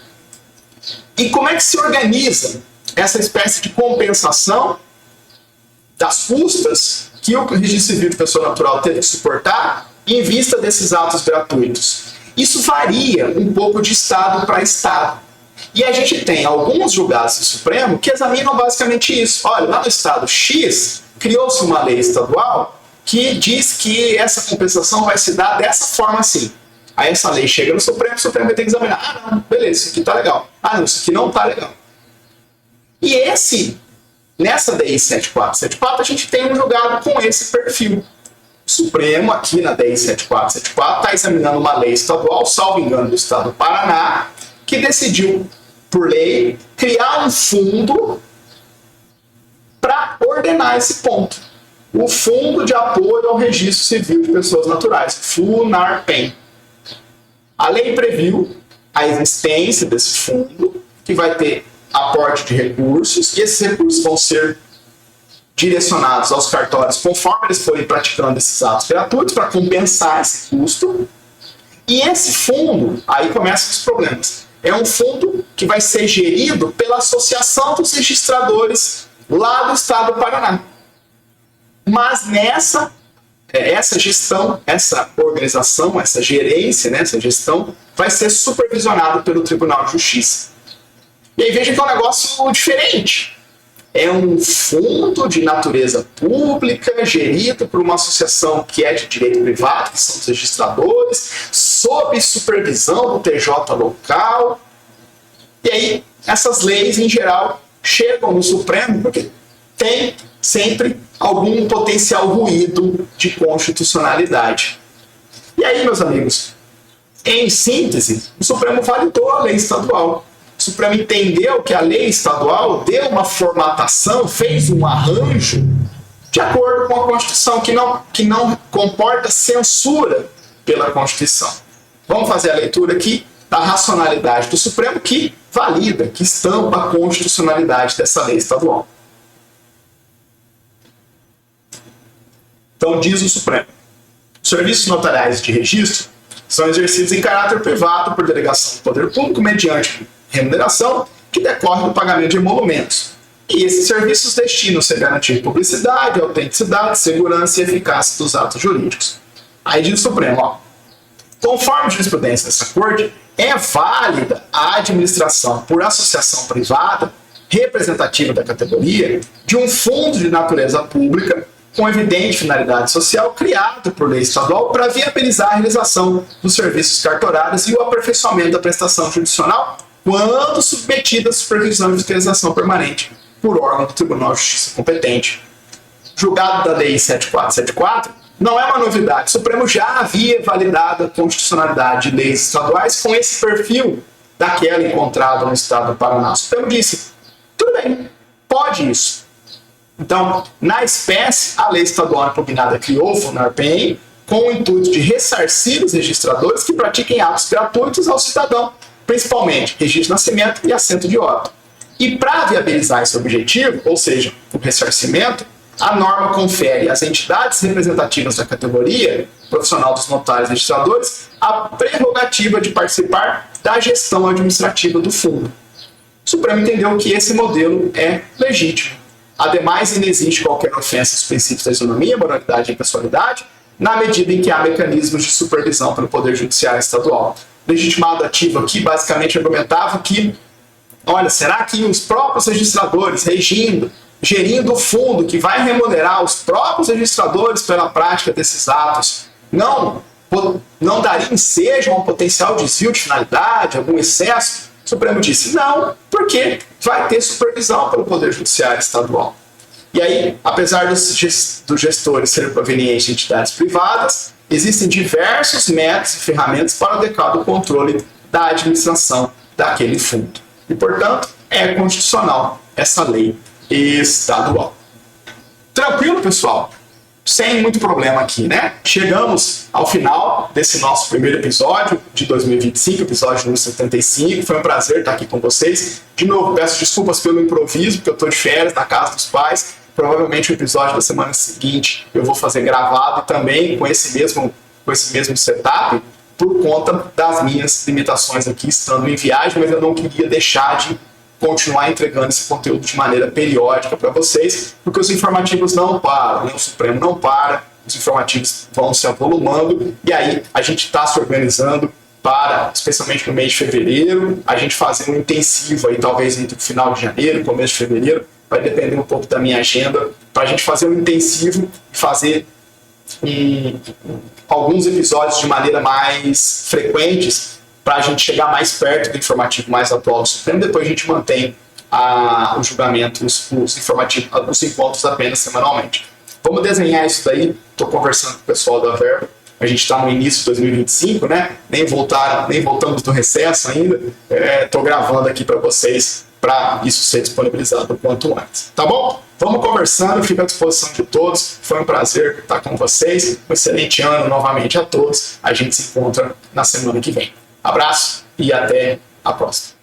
E como é que se organiza essa espécie de compensação das custas que o Registro Civil de Pessoa Natural teve que suportar em vista desses atos gratuitos? Isso varia um pouco de estado para estado. E a gente tem alguns julgados do Supremo que examinam basicamente isso. Olha, lá no estado X, criou-se uma lei estadual que diz que essa compensação vai se dar dessa forma assim. Aí essa lei chega no Supremo, o Supremo vai ter que examinar. Ah, não, beleza, isso aqui tá legal. Ah, não, isso aqui não tá legal. E nessa DI 7474, a gente tem um julgado com esse perfil. O Supremo, aqui na DI 7474, está examinando uma lei estadual, salvo engano, do estado do Paraná, que decidiu, por lei, criar um fundo para ordenar esse ponto. O Fundo de Apoio ao Registro Civil de Pessoas Naturais, FUNARPEM. A lei previu a existência desse fundo, que vai ter aporte de recursos, e esses recursos vão ser direcionados aos cartórios conforme eles forem praticando esses atos gratuitos para compensar esse custo. E esse fundo, aí começam os problemas. É um fundo que vai ser gerido pela Associação dos Registradores lá do estado do Paraná. Mas essa gestão, essa organização, essa gerência, né, essa gestão, vai ser supervisionada pelo Tribunal de Justiça. E aí veja que é um negócio diferente. É um fundo de natureza pública, gerido por uma associação que é de direito privado, que são os registradores, sob supervisão do TJ local. E aí, essas leis, em geral, chegam no Supremo porque tem sempre algum potencial ruído de constitucionalidade. E aí, meus amigos, em síntese, o Supremo validou a lei estadual. O Supremo entendeu que a lei estadual deu uma formatação, fez um arranjo de acordo com a Constituição, que não comporta censura pela Constituição. Vamos fazer a leitura aqui da racionalidade do Supremo, que valida, que estampa a constitucionalidade dessa lei estadual. Então, diz o Supremo: os serviços notariais de registro são exercidos em caráter privado por delegação do poder público mediante remuneração que decorre do pagamento de emolumentos. E esses serviços destinam-se a garantir publicidade, autenticidade, segurança e eficácia dos atos jurídicos. Aí diz o Supremo, conforme a jurisprudência dessa Corte, é válida a administração por associação privada representativa da categoria de um fundo de natureza pública com evidente finalidade social criado por lei estadual para viabilizar a realização dos serviços cartorários e o aperfeiçoamento da prestação jurisdicional quando submetida à supervisão e fiscalização permanente por órgão do Tribunal de Justiça competente. Julgado da Lei 7474, não é uma novidade. O Supremo já havia validado a constitucionalidade de leis estaduais com esse perfil daquela encontrada no estado do Paraná. O Supremo disse, tudo bem, pode isso. Então, na espécie, a lei estadual impugnada criou o FUNARPEM com o intuito de ressarcir os registradores que pratiquem atos gratuitos ao cidadão, principalmente registro de nascimento e assento de óbito. E para viabilizar esse objetivo, ou seja, o ressarcimento, a norma confere às entidades representativas da categoria profissional dos notários e registradores a prerrogativa de participar da gestão administrativa do fundo. O Supremo entendeu que esse modelo é legítimo. Ademais, inexiste qualquer ofensa aos princípios da isonomia, moralidade e impessoalidade, na medida em que há mecanismos de supervisão pelo Poder Judiciário Estadual. O legitimado ativo aqui basicamente argumentava que, olha, será que os próprios registradores gerindo o fundo que vai remunerar os próprios registradores pela prática desses atos, não daria ensejo a um potencial desvio de finalidade, algum excesso? O Supremo disse não, porque vai ter supervisão pelo Poder Judiciário Estadual. E aí, apesar dos gestores serem provenientes de entidades privadas, existem diversos métodos e ferramentas para o adequado controle da administração daquele fundo. E, portanto, é constitucional essa lei estadual. Tranquilo, pessoal? Sem muito problema aqui, né? Chegamos ao final desse nosso primeiro episódio de 2025, episódio número 75. Foi um prazer estar aqui com vocês. De novo, peço desculpas pelo improviso, porque eu estou de férias na casa dos pais. Provavelmente o episódio da semana seguinte eu vou fazer gravado também com esse mesmo setup, por conta das minhas limitações aqui, estando em viagem, mas eu não queria deixar de continuar entregando esse conteúdo de maneira periódica para vocês, porque os informativos não param, né? O Supremo não para, os informativos vão se avolumando, e aí a gente está se organizando para, especialmente no mês de fevereiro, a gente fazer um intensivo aí, talvez entre o final de janeiro e começo de fevereiro, vai depender um pouco da minha agenda, para a gente fazer um intensivo e fazer alguns episódios de maneira mais frequentes, para a gente chegar mais perto do informativo mais atual do Supremo. Depois a gente mantém o julgamento, os encontros apenas semanalmente. Vamos desenhar isso daí. Estou conversando com o pessoal da Verba. A gente está no início de 2025, né? Nem voltamos do recesso ainda. Estou gravando aqui para vocês, para isso ser disponibilizado o quanto antes. Tá bom? Vamos conversando, fico à disposição de todos. Foi um prazer estar com vocês. Um excelente ano novamente a todos. A gente se encontra na semana que vem. Abraço e até a próxima.